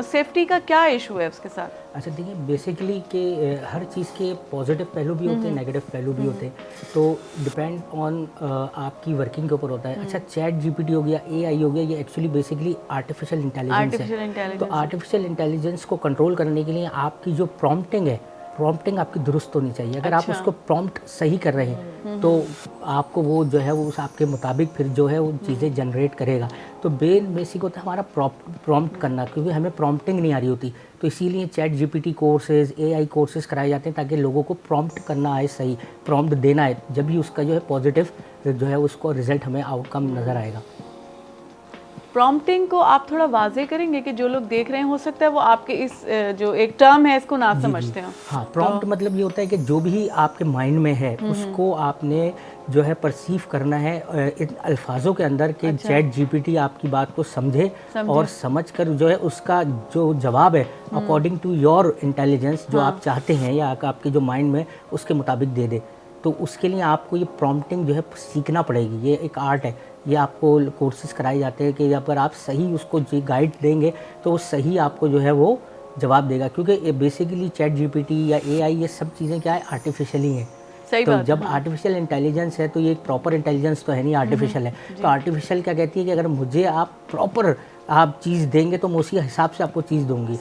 सेफ्टी का क्या इशू है उसके साथ? अच्छा देखिए, बेसिकली कि हर चीज़ के पॉजिटिव पहलू भी होते हैं, नेगेटिव पहलू भी होते हैं, तो डिपेंड ऑन आपकी वर्किंग के ऊपर होता है। अच्छा, चैट जीपीटी हो गया, एआई हो गया, ये एक्चुअली बेसिकली आर्टिफिशियल इंटेलिजेंस है। तो आर्टिफिशियल इंटेलिजेंस को कंट्रोल करने के लिए आपकी जो प्रॉम्प्टिंग है, प्रॉम्प्टिंग आपकी दुरुस्त होनी चाहिए। अगर आप उसको प्रॉम्प्ट सही कर रहे हैं, तो आपको वो जो है वो उस आपके मुताबिक फिर जो है वो चीज़ें जनरेट करेगा। तो बेसिक होता है हमारा प्रॉम्प्ट करना, क्योंकि हमें प्रॉम्प्टिंग नहीं आ रही होती, तो इसीलिए chat GPT courses, AI courses कराए जाते हैं, ताकि लोगों को प्रॉम्प्ट करना आए, सही प्रॉम्प्ट देना है, जब भी उसका जो है पॉजिटिव जो है उसको रिजल्ट हमें आउटकम नज़र आएगा। प्रॉम्प्टिंग को आप थोड़ा वाजे करेंगे कि जो लोग देख रहे हैं, हो सकता है वो आपके इस जो एक टर्म है इसको ना समझते हो। हाँ, प्रॉम्प्ट मतलब ये होता है कि जो भी आपके माइंड में है उसको आपने जो है परसीव करना है इन अल्फाजों के अंदर कि चैट जीपीटी आपकी बात को समझे और समझकर जो है उसका जो जवाब है अकॉर्डिंग टू योर इंटेलिजेंस, जो आप चाहते हैं या आपके जो माइंड में उसके मुताबिक दे दे। तो उसके लिए आपको ये प्रॉम्प्टिंग जो है सीखना पड़ेगी, ये एक आर्ट है। ये आपको कोर्सेज कराए जाते हैं कि अगर आप सही उसको गाइड देंगे तो वो सही आपको जो है वो जवाब देगा, क्योंकि ये बेसिकली चैट जीपीटी या एआई ये सब चीज़ें क्या है, आर्टिफिशियल ही हैं। तो जब आर्टिफिशियल इंटेलिजेंस है तो ये एक प्रॉपर इंटेलिजेंस तो है नहीं, आर्टिफिशियल है। तो आर्टिफिशियल क्या कहती है कि अगर मुझे आप प्रॉपर आप चीज़ देंगे तो मैं उसी हिसाब से आपको चीज़ दूंगी,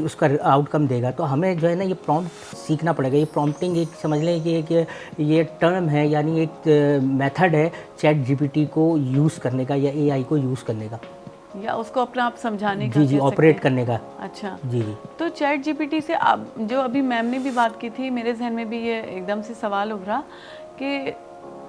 उसका आउटकम देगा। तो हमें जो है ना ये प्रॉम्प्ट सीखना पड़ेगा। ये प्रॉम्प्टिंग एक समझ लें कि एक ये टर्म है, यानी एक मेथड है चैट जीपीटी को यूज़ करने का या एआई को यूज़ करने का, या उसको अपना आप समझाने का, जी ऑपरेट करने का। अच्छा जी। तो चैट जीपीटी से आप जो अभी मैम ने भी बात की थी, मेरे जहन में भी ये एकदम से सवाल उभरा कि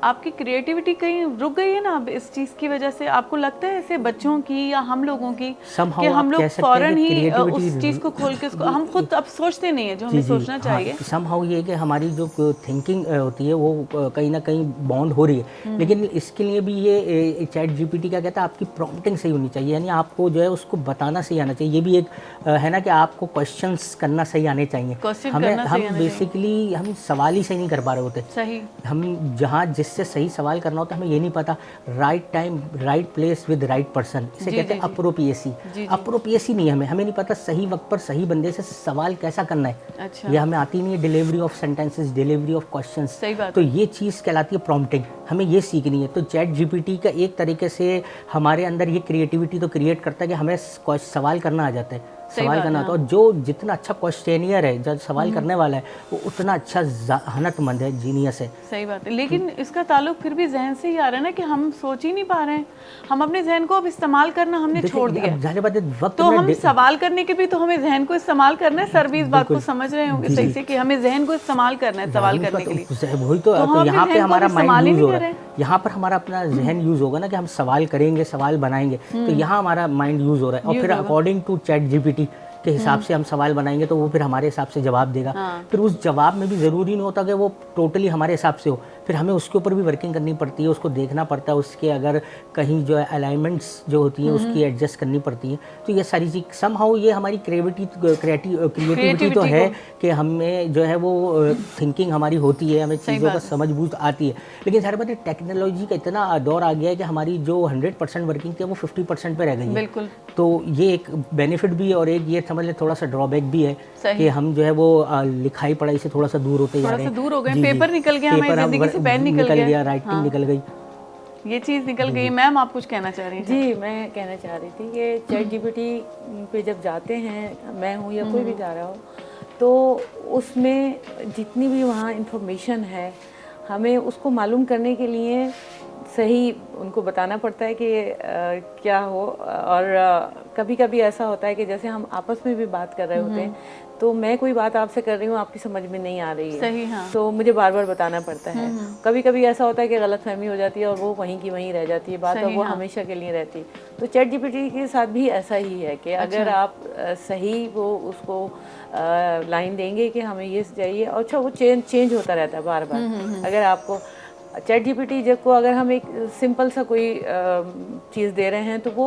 आपकी क्रिएटिविटी कहीं रुक गई है ना अब इस चीज़ की वजह से? आपको लगता है ऐसे बच्चों की या हम लोगों की कि हम लोग फौरन ही उस चीज़ को खोल के उसको हम खुद अब सोचते नहीं है जो हमें सोचना चाहिए? समहाउ ये है कि हमारी जो थिंकिंग होती है वो कहीं ना कहीं बाउंड हो रही है, लेकिन इसके लिए भी ये चैट जीपीटी क्या कहता है, आपकी प्रॉम्प्टिंग सही होनी चाहिए, यानी आपको जो है उसको बताना सही आना चाहिए। ये भी एक है ना कि आपको क्वेश्चंस करना सही आने चाहिए। हम बेसिकली हम सवाल ही सही नहीं कर पा रहे होते। सही। हम जहाँ जिससे सही सवाल करना होता है हमें ये नहीं पता, right time right place with right person, इसे कहते हैं अप्रोप्रिएसी। अप्रोप्रिएसी नहीं है, हमें नहीं पता सही वक्त पर सही बंदे से सवाल कैसा करना है। अच्छा। ये हमें आती नहीं है, delivery of sentences, delivery of questions. तो ये चीज़ कहलाती है प्रॉम्प्टिंग, हमें ये सीखनी है। तो चैट जीपीटी का एक तरीके से हमारे अंदर ये क्रिएटिविटी तो क्रिएट करता है कि हमें सवाल करना आ जाता है, सवाल करना। तो जो जितना अच्छा क्वेश्चनियर है, जो सवाल करने वाला है, वो उतना अच्छा जहानतमंद है, जीनियस है। सही बात है, लेकिन इसका ताल्लुक फिर भी जहन से ही आ रहा है ना कि हम सोच ही नहीं पा रहे हैं। हम अपने जहन को अब इस्तेमाल करना हमने छोड़ दिया। जाहिर बात है वक्त तो हम सवाल करने के भी तो हमें जहन को इस्तेमाल करना है। सर भी इस बात को समझ रहे होंगे सही से कि हमें जहन को इस्तेमाल करना है सवाल करने के लिए। वही तो यहाँ पे हमारा माइंड यूज हो रहा है, यहाँ पर हमारा अपना जहन यूज होगा ना कि हम सवाल करेंगे, सवाल बनाएंगे, तो यहाँ हमारा माइंड यूज हो रहा है। और फिर अकॉर्डिंग टू चैट जीपीटी के हिसाब से हम सवाल बनाएंगे तो वो फिर हमारे हिसाब से जवाब देगा। फिर उस जवाब में भी ज़रूरी नहीं होता कि वो टोटली हमारे हिसाब से हो, फिर हमें उसके ऊपर भी वर्किंग करनी पड़ती है, उसको देखना पड़ता है, उसके अगर कहीं जो है अलाइनमेंट्स जो होती हैं उसकी एडजस्ट करनी पड़ती है। तो ये सारी चीज़ समहाउ ये हमारी क्रिएटिविटी तो है कि हमें जो है वो थिंकिंग हमारी होती है, हमें चीज़ों का समझ बूझ आती है। लेकिन सारे बात टेक्नोलॉजी का इतना दौर आ गया है कि हमारी जो 100% वर्किंग थी वो 50% पे रह गई है। बिल्कुल। तो ये एक बेनिफिट भी है और एक ये समझ लें थोड़ा सा ड्रॉबैक भी है कि हम जो है वो लिखाई पढ़ाई से थोड़ा सा दूर होते जा रहे हैं, दूर हो गए। पेपर निकल गया, हमारी जिंदगी से पेन निकल गया, राइटिंग निकल गई, ये चीज़ निकल गई। मैम आप कुछ कहना चाह रही हैं? जी, मैं कहना चाह रही थी कि चैट जीपीटी पे जब जाते हैं, मैं हूँ या कोई भी जा रहा हो, तो उसमें जितनी भी वहाँ इंफॉर्मेशन है हमें उसको मालूम करने के लिए सही उनको बताना पड़ता है कि क्या हो। और कभी कभी ऐसा होता है कि जैसे हम आपस में भी बात कर रहे होते हैं, तो मैं कोई बात आपसे कर रही हूँ, आपकी समझ में नहीं आ रही है। सही, हाँ। तो मुझे बार बार बताना पड़ता है। कभी कभी ऐसा होता है कि गलतफहमी हो जाती है और वो वहीं की वहीं रह जाती है बात, और वो हमेशा के लिए रहती है। तो चैट जीपीटी के साथ भी ऐसा ही है कि अगर आप सही वो उसको लाइन देंगे कि हमें ये चाहिए, और अच्छा वो चेंज होता रहता है बार बार। अगर आपको चैट जीपीटी जब को अगर हम एक सिंपल सा कोई चीज़ दे रहे हैं तो वो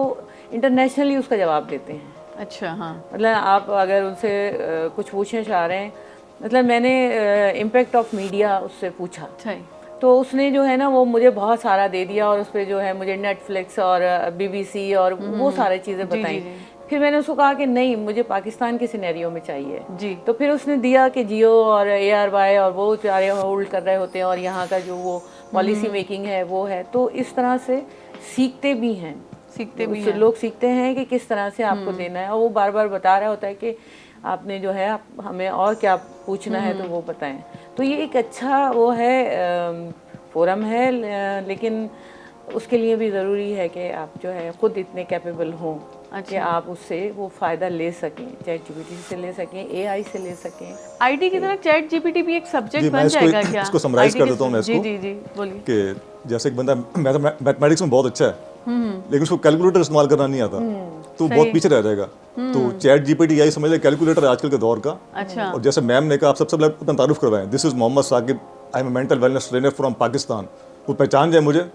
इंटरनेशनली उसका जवाब देते हैं। अच्छा, हाँ। मतलब आप अगर उनसे कुछ पूछना चाह रहे हैं, मतलब मैंने इम्पैक्ट ऑफ मीडिया उससे पूछा, तो उसने जो है ना वो मुझे बहुत सारा दे दिया, और उस पर जो है मुझे नेटफ्लिक्स और BBC और वो सारी चीज़ें बताई। फिर मैंने उसको कहा कि नहीं, मुझे पाकिस्तान के सिनेरियो में चाहिए जी। तो फिर उसने दिया कि जियो और ARY और वो चारे होल्ड कर रहे होते हैं, और यहाँ का जो वो पॉलिसी मेकिंग है वो है। तो इस तरह से सीखते भी हैं लोग सीखते हैं कि किस तरह से आपको देना है, और वो बार बार बता रहा होता है कि आपने जो है आप हमें और क्या पूछना है तो वो बताएं। तो ये एक अच्छा वो है फोरम है, लेकिन उसके लिए भी ज़रूरी है कि आप जो है ख़ुद इतने कैपेबल हों कि आप उससे वो फ़ायदा ले सकें, चैट जीपीटी से ले सकें, AI से ले सकें। IT की तरह चैट जीपीटी भी एक सब्जेक्ट बन जाएगा क्या? इसको समराइज कर देता हूँ मैं इसको। जी बोलिए। कि जैसे एक बंदा मैथमेटिक्स में बहुत अच्छा है लेकिन उसको कैलकुलेटर इस्तेमाल करना नहीं आता तो बहुत पीछे रह जाएगा। तो चैट जीपीटी यही समझ ले कैलकुलेटर आजकल के दौर का। अच्छा। और जैसे मैम ने कहा, आप सबसे पहले अपना तारुफ करवाएं, this is Mohammad Saqib, I am a mental wellness trainer from Pakistan. वो पहचान जाए मुझे,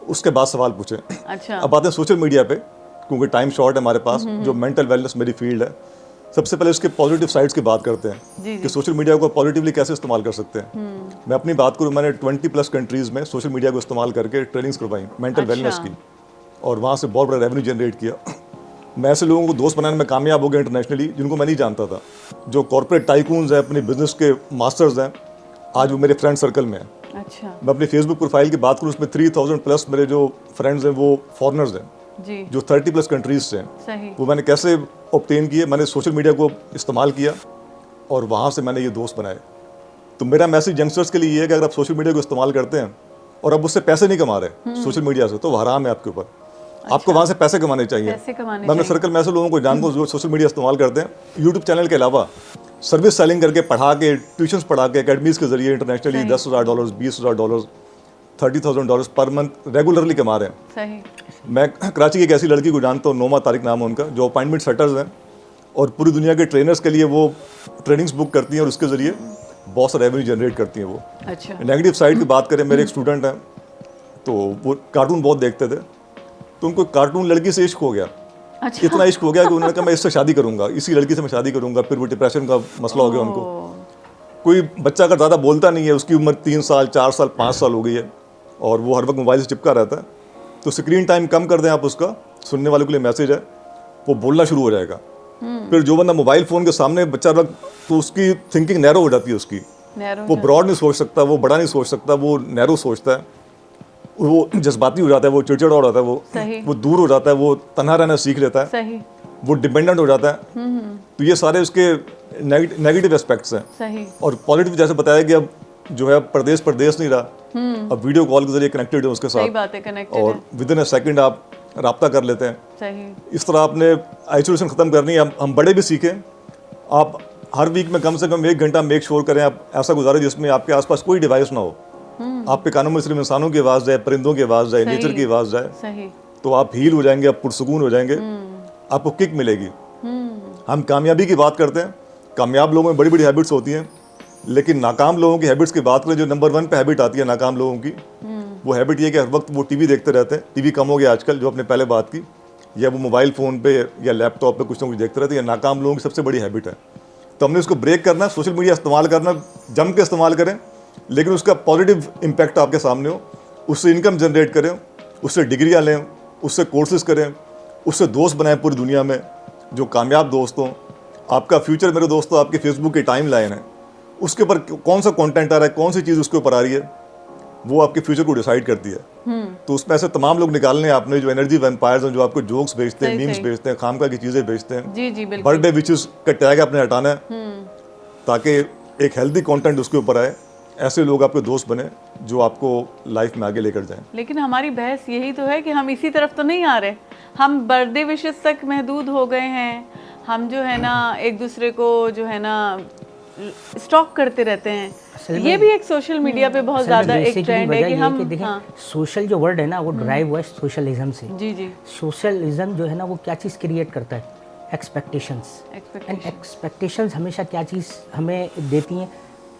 उसके बाद सवाल पूछे। अच्छा। अब आते हैं सोशल मीडिया पे, क्योंकि टाइम शॉर्ट है हमारे पास, जो मेंटल वेलनेस मेरी फील्ड है। सबसे पहले उसके पॉजिटिव साइड्स की बात करते हैं कि सोशल मीडिया को पॉजिटिवली कैसे इस्तेमाल कर सकते हैं। मैं अपनी बात करूँ, मैंने 20+ कंट्रीज़ में सोशल मीडिया को इस्तेमाल करके ट्रेनिंग्स करवाई मेंटल वेलनेस की, और वहाँ से बहुत बड़ा रेवेन्यू जनरेट किया। मैं ऐसे लोगों को दोस्त बनाने में कामयाब हो गया इंटरनेशनली, जिनको मैं नहीं जानता था। जो कॉर्पोरेट टाइकून्स हैं, अपने बिजनेस के मास्टर्स हैं, आज वो मेरे फ्रेंड सर्कल में हैं। अच्छा। मैं अपनी फेसबुक प्रोफाइल की बात करूँ, उसमें 3000+ मेरे जो फ्रेंड्स हैं वो फॉरेनर्स हैं जी, जो 30+ कंट्रीज से हैं। वो मैंने कैसे ऑब्टेन किए? मैंने सोशल मीडिया को इस्तेमाल किया और वहाँ से मैंने ये दोस्त बनाए। तो मेरा मैसेज यंगस्टर्स के लिए ये है कि अगर आप सोशल मीडिया को इस्तेमाल करते हैं और अब उससे पैसे नहीं कमा रहे सोशल मीडिया से, तो वो हराम है आपके ऊपर। अच्छा। आपको वहाँ से पैसे कमाने चाहिए। मैं अपने सर्कल में ऐसे लोगों को जानता हूँ जो सोशल मीडिया इस्तेमाल करते हैं, यूट्यूब चैनल के अलावा सर्विस सेलिंग करके, पढ़ा के, ट्यूशन्स पढ़ा के, अकेडमीज़ के जरिए इंटरनेशनली $10,000, $20,000 $30,000 पर मंथ रेगुलरली कमा रहे हैं। सही। मैं कराची की एक ऐसी लड़की को जानता हूँ, नोमा तारिक नाम है उनका, जो अपॉइंटमेंट सेटर्स हैं और पूरी दुनिया के ट्रेनर्स के लिए वो ट्रेनिंग्स बुक करती हैं और उसके ज़रिए बहुत सा रेवेन्यू जनरेट करती हैं वो। अच्छा। नेगेटिव साइड की बात करें, मेरे एक स्टूडेंट हैं तो वो कार्टून बहुत देखते थे, तो उनको कार्टून लड़की से इश्क हो गया। अच्छा। इतना इश्क हो गया कि उन्होंने कहा मैं इससे शादी करूंगा, इसी लड़की से मैं शादी करूंगा। फिर वो डिप्रेशन का मसला हो गया उनको। कोई बच्चा अगर ज़्यादा बोलता नहीं है, उसकी उम्र 3 साल 4 साल 5 साल हो गई है और वो हर वक्त मोबाइल से चिपका रहता है, तो स्क्रीन टाइम कम कर दें आप उसका। सुनने वालों के लिए मैसेज है, वो बोलना शुरू हो जाएगा। फिर जो बंदा मोबाइल फ़ोन के सामने बच्चा रख, तो उसकी थिंकिंग नैरो हो जाती है उसकी। वो ब्रॉड नहीं सोच सकता, वो बड़ा नहीं सोच सकता, वो नैरो सोचता है, वो जज्बाती हो जाता है, वो चिड़चिड़ा हो जाता है, वो दूर हो जाता है, वो तन्हा रहना सीख लेता है। सही। वो डिपेंडेंट हो जाता है। तो ये सारे उसके नेगेटिव एस्पेक्ट्स हैं। सही। और पॉजिटिव जैसे बताया कि अब जो है परदेश नहीं रहा, अब वीडियो कॉल के जरिए कनेक्टेड है उसके साथ। सही बात है, कनेक्टेड और विद इन अ सेकंड आप राब्ता कर लेते हैं। सही। इस तरह आपने आइसोलेशन ख़त्म करनी है। हम बड़े भी सीखें, आप हर वीक में कम से कम 1 घंटा मेक श्योर करें आप ऐसा गुजारें जिसमें आपके आसपास कोई डिवाइस ना हो। आपके कानों में सिर्फ इंसानों की आवाज़ जाए, परिंदों की आवाज़ जाए, नेचर की आवाज़ जाए। सही। तो आप हील हो जाएंगे, आप पुरसुकून हो जाएंगे, आपको किक मिलेगी। हम कामयाबी की बात करते हैं, कामयाब लोगों में बड़ी बड़ी हैबिट्स होती हैं, लेकिन नाकाम लोगों की हैबिट्स की बात करें, जो नंबर 1 पे हैबिट आती है नाकाम लोगों की, वो हैबिट ये कि हर वक्त वो टीवी देखते रहते हैं। टीवी कम हो गया आजकल, जो आपने पहले बात की, या वो मोबाइल फ़ोन पे या लैपटॉप पे कुछ ना कुछ देखते रहते हैं। ये नाकाम लोगों की सबसे बड़ी हैबिट है। तो हमने उसको ब्रेक करना, सोशल मीडिया इस्तेमाल करना, जम के इस्तेमाल करें, लेकिन उसका पॉजिटिव इम्पैक्ट आपके सामने हो। उससे इनकम जनरेट करें, उससे डिग्रियाँ लें, उससे कोर्सेज करें, उससे दोस्त बनाएं पूरी दुनिया में जो कामयाब दोस्त हों। आपका फ्यूचर मेरे दोस्तों आपके फेसबुक की टाइम लाइन है, उसके ऊपर कौन सा कंटेंट आ रहा है, कौन सी चीज़ उसके ऊपर आ रही है, वो आपके फ्यूचर को डिसाइड करती है। तो उसमें ऐसे तमाम लोग निकालने हैं आपने, जो एनर्जी वैम्पायर्स हैं, जो आपको जोक्स भेजते हैं, मीम्स भेजते हैं, खामखा की चीज़ें भेजते हैं। जी जी बिल्कुल। बर्थडे विशेस का टैग आपने हटाना है ताकि एक हेल्दी कंटेंट उसके ऊपर आए। ऐसे लोग आपके दोस्त बने जो आपको लाइफ में आगे लेकर जाएं। लेकिन हमारी बहस यही तो है कि हम इसी तरफ तो नहीं आ रहे। हम बर्थडे विशेस तक महदूद हो गए हैं। हम जो है ना एक दूसरे को जो है ना स्टॉक करते रहते हैं। ये भी एक सोशल मीडिया पे बहुत ज़्यादा एक ट्रेंड है कि हम सोशल जो वर्ड है ना वो ड्राइव हुआ है सोशलिज्म से। जी जी। सोशलिज्म जो है ना वो क्या चीज़ क्रिएट करता है? एक्सपेक्टेशंस। एंड एक्सपेक्टेशंस हमेशा क्या चीज़ हमें देती हैं?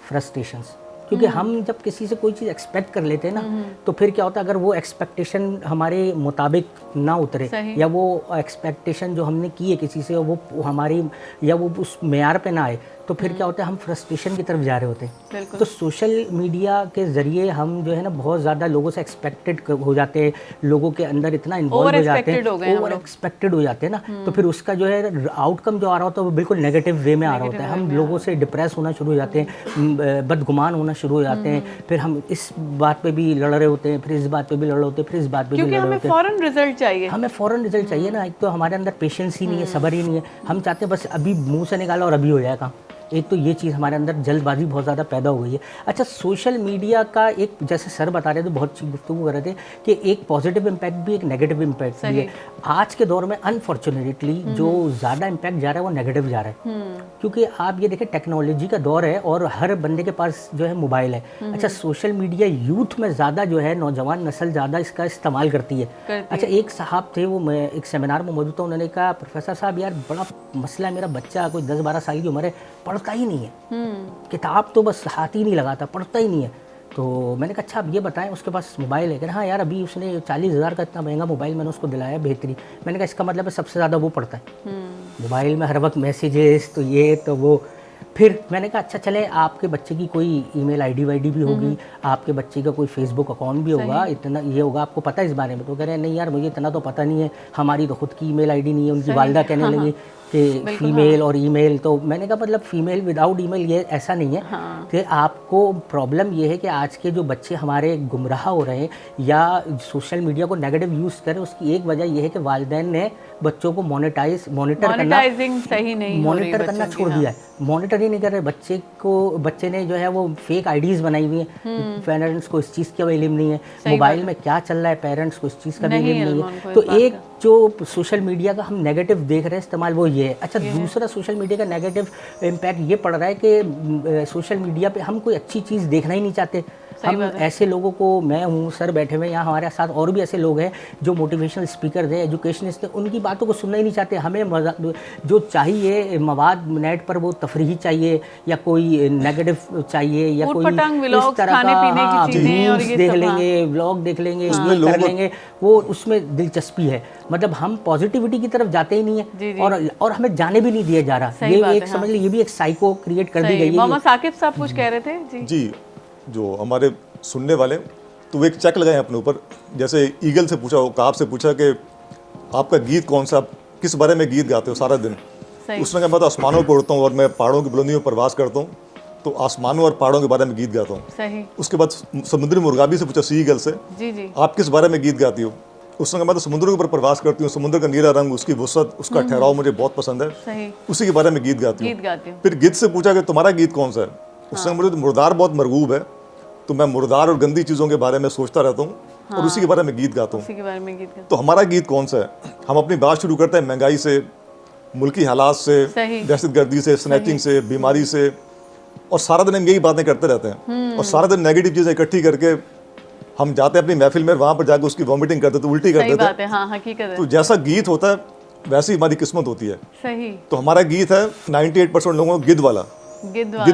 फ्रस्ट्रेशंस। क्योंकि हम जब किसी से कोई चीज़ एक्सपेक्ट कर लेते हैं ना, तो फिर क्या होता है, अगर वो एक्सपेक्टेशन हमारे मुताबिक ना उतरे या वो एक्सपेक्टेशन जो हमने की है किसी से वो हमारी या वो उस मेयार पे ना आए, तो फिर क्या होता है, हम फ्रस्ट्रेशन की तरफ जा रहे होते हैं। तो सोशल मीडिया के ज़रिए हम जो है ना बहुत ज़्यादा लोगों से एक्सपेक्टेड हो जाते हैं, लोगों के अंदर इतना इन्वॉल्व हो जाते हैं, ओवर एक्सपेक्टेड हो जाते हैं ना, तो फिर उसका जो है आउटकम जो आ रहा होता है वो बिल्कुल नेगेटिव वे में आ रहा होता है। हम लोगों से डिप्रेस होना शुरू हो जाते हैं, बदगुमान होना शुरू हो जाते हैं, फिर हम इस बात पे भी लड़ रहे होते हैं, फिर इस बात पे भी लड़ रहे होते हैं, फिर इस बात पे भी लड़ रहे होते हैं। क्योंकि हमें फ़ौरन रिजल्ट चाहिए। हमें फ़ौरन रिजल्ट चाहिए ना। एक तो हमारे अंदर पेशेंस ही नहीं है, सब्र ही नहीं है। हम चाहते हैं बस अभी मुंह से निकाला और अभी हो जाए काम। एक तो ये चीज़ हमारे अंदर जल्दबाजी बहुत ज़्यादा पैदा हो गई है। अच्छा, सोशल मीडिया का एक, जैसे सर बता रहे थे, बहुत अच्छी गुफ्तगू कर रहे थे कि एक पॉजिटिव इम्पैक्ट भी एक नेगेटिव इम्पैक्ट भी है। आज के दौर में अनफॉर्चुनेटली जो ज़्यादा इम्पैक्ट जा रहा है वो नेगेटिव जा रहा है, क्योंकि आप ये देखें टेक्नोलॉजी का दौर है और हर बंदे के पास जो है मोबाइल है। अच्छा, सोशल मीडिया यूथ में ज़्यादा जो है, नौजवान नस्ल ज़्यादा इसका इस्तेमाल करती है। अच्छा, एक साहब थे, वो मैं एक सेमिनार में मौजूद था, उन्होंने कहा प्रोफेसर साहब यार बड़ा मसला है, मेरा बच्चा कोई 10-12 साल की उम्र है, पढ़ता ही नहीं है, किताब तो बस हाथ ही नहीं लगाता, पढ़ता ही नहीं है। तो मैंने कहा अच्छा आप ये बताएं उसके पास मोबाइल है? कि हाँ यार अभी उसने 40,000 का इतना महंगा मोबाइल मैंने उसको दिलाया, बेहतरीन। मैंने कहा इसका मतलब है सबसे ज़्यादा वो पढ़ता है मोबाइल में, हर वक्त मैसेजेस तो ये तो वो। फिर मैंने कहा अच्छा चले आपके बच्चे की कोई ईमेल आईडी वाईडी भी होगी, आपके बच्चे का कोई फेसबुक अकाउंट भी होगा, इतना ये होगा, आपको पता है इस बारे में? तो कह रहे हैं नहीं यार मुझे इतना तो पता नहीं है, हमारी तो खुद की ईमेल आईडी नहीं है। उनकी वालिदा कहने लगी कि फीमेल और ईमेल, तो मैंने कहा मतलब फीमेल विदाउट ईमेल ये ऐसा नहीं है कि आपको प्रॉब्लम ये है कि आज के जो बच्चे हमारे गुमराह हो रहे हैं या सोशल मीडिया को नेगेटिव यूज़ करें, उसकी एक वजह ये है कि वालिदैन ने बच्चों को मॉनिटर करना छोड़ दिया है, मॉनिटर ही नहीं कर रहे बच्चे को। बच्चे ने जो है वो फेक आईडीज़ बनाई हुई हैं, पेरेंट्स को इस चीज़ का इल्म नहीं है, मोबाइल में क्या चल रहा है पेरेंट्स को इस चीज़ का भी इल्म नहीं है। तो एक जो सोशल मीडिया का हम नेगेटिव देख रहे हैं इस्तेमाल, वो ये है। अच्छा, दूसरा सोशल मीडिया का नेगेटिव इम्पैक्ट ये पड़ रहा है कि सोशल मीडिया पे हम कोई अच्छी चीज़ देखना ही नहीं चाहते। हम ऐसे लोगों को, मैं हूँ, सर बैठे हुए यहाँ हमारे साथ और भी ऐसे लोग हैं जो मोटिवेशनल स्पीकर हैं, एजुकेशनिस्ट हैं, उनकी बातों को सुनना ही नहीं चाहते। हमें जो चाहिए मवाद नेट पर वो तफरीही चाहिए या कोई नेगेटिव चाहिए या कोई इस तरह का न्यूज़ देख लेंगे, व्लॉग देख लेंगे, ये कर लेंगे, वो उसमें दिलचस्पी है। मतलब हम पॉजिटिविटी की तरफ जाते ही नहीं है और हमें जाने भी नहीं दिया जा रहा। ये एक समझ लीजिए, ये भी एक साइको क्रिएट कर दी गई है। मोहम्मद साकिब साहब कुछ कह रहे थे जी। जो हमारे सुनने वाले, तो वो एक चेक लगाएं अपने ऊपर। जैसे ईगल से पूछा हो, काब से पूछा कि आपका गीत कौन सा, आप किस बारे में गीत गाते हो सारा दिन। उसने कहा मैं तो आसमानों पर उड़ता हूँ और मैं पहाड़ों की बुलंदियों पर प्रवास करता हूँ, तो आसमानों और पहाड़ों के बारे में गीत गाता हूँ। उसके बाद समुद्री मुर्गाबी से पूछा, सी ईगल से, आप किस बारे में गीत गाती हो। उसने कहा मैं तो समुद्र के ऊपर प्रवास करती हूँ, समुद्र का नीला रंग, उसकी वसअत, उसका ठहराव मुझे बहुत पसंद है, उसी के बारे में गीत गाती हूँ। फिर गिद्ध से पूछा कि तुम्हारा गीत कौन सा है। उसने मुझे तो मुर्दार बहुत मरगूब है, तो मैं मुर्दार और गंदी चीज़ों के बारे में सोचता रहता हूँ और उसी के बारे में गीत गाता हूँ। तो हमारा गीत कौन सा है। हम अपनी बात शुरू करते हैं महंगाई से, मुल्की हालात से, दहशतगर्दी से, स्नैचिंग से, बीमारी से, और सारा दिन हम यही बातें करते रहते हैं और सारा दिन नेगेटिव चीज़ें इकट्ठी करके हम जाते हैं अपनी महफिल में, वहाँ पर जाकर उसकी वॉमिटिंग करते थे, उल्टी करते थे। तो जैसा गीत होता है वैसी हमारी किस्मत होती है। तो हमारा गीत है 98% लोगों को गिद्ध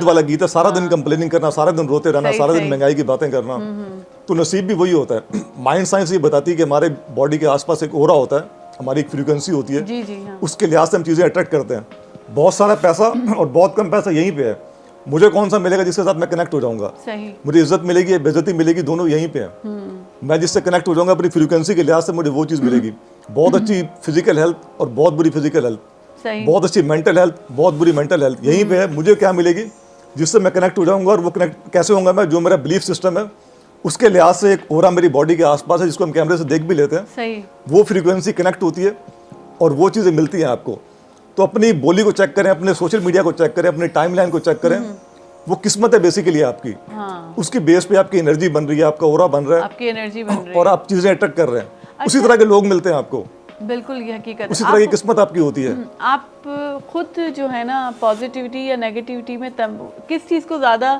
वाला गीत है। सारा दिन कंप्लेनिंग करना, सारा दिन रोते रहना, सारा दिन महंगाई की बातें करना। तो नसीब भी वही होता है। माइंड साइंस ये बताती है कि हमारे बॉडी के आसपास एक ओरा होता है, हमारी एक फ्रीक्वेंसी होती है, उसके लिहाज से हम चीज़ें अट्रैक्ट करते हैं। बहुत सारा पैसा और बहुत कम पैसा यहीं पे है। मुझे कौन सा मिलेगा जिसके साथ मैं कनेक्ट हो जाऊंगा, मुझे इज्जत मिलेगी, बेइज्जती मिलेगी, दोनों यहीं पे है। मैं जिससे कनेक्ट हो जाऊंगा अपनी फ्रीक्वेंसी के लिहाज से मुझे वो चीज़ मिलेगी। बहुत अच्छी फिजिकल हेल्थ और बहुत बुरी फिजिकल हेल्थ, बहुत अच्छी मेंटल हेल्थ, बहुत बुरी मेंटल हेल्थ, यहीं पे है। मुझे क्या मिलेगी जिससे मैं कनेक्ट हो जाऊंगा, और वो कनेक्ट कैसे होऊंगा मैं, जो मेरा बिलीफ सिस्टम है उसके लिहाज से एक ओरा मेरी बॉडी के आसपास है, जिसको हम कैमरे से देख भी लेते हैं। वो फ्रीक्वेंसी कनेक्ट होती है और वो चीज़ें मिलती हैं आपको। तो अपनी बोली को चेक करें, अपने सोशल मीडिया को चेक करें, अपनी टाइमलाइन को चेक करें। वो किस्मत है बेसिकली आपकी। उसकी बेस पे आपकी एनर्जी बन रही है, आपका ओरा बन रहा है, आपकी एनर्जी बन रही है और आप चीज़ें अट्रैक्ट कर रहे हैं। उसी तरह के लोग मिलते हैं आपको। बिल्कुल, ये हकीकत, उसी तरह की किस्मत आपकी होती है। आप खुद जो है ना पॉजिटिविटी या नेगेटिविटी में किस चीज़ को ज़्यादा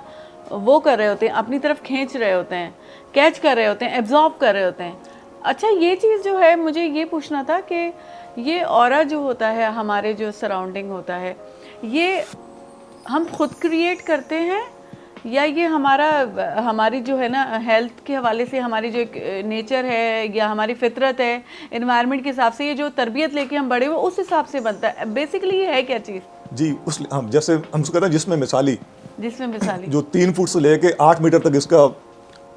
वो कर रहे होते हैं, अपनी तरफ खींच रहे होते हैं, कैच कर रहे होते हैं, एब्जॉर्ब कर रहे होते हैं। अच्छा, ये चीज़ जो है मुझे ये पूछना था कि ये ऑरा जो होता है, हमारे जो सराउंडिंग होता है, ये हम खुद क्रिएट करते हैं या ये हमारी जो है ना हेल्थ के हवाले से हमारी जो एक नेचर है या हमारी फितरत है, एनवायरनमेंट के हिसाब से, ये जो तरबियत लेके हम बड़े हुए उस हिसाब से बनता है। बेसिकली ये है क्या चीज़ जी? हम जैसे हम कहते हैं जिसमें मिसाली जो 3 फुट से लेके 8 मीटर तक इसका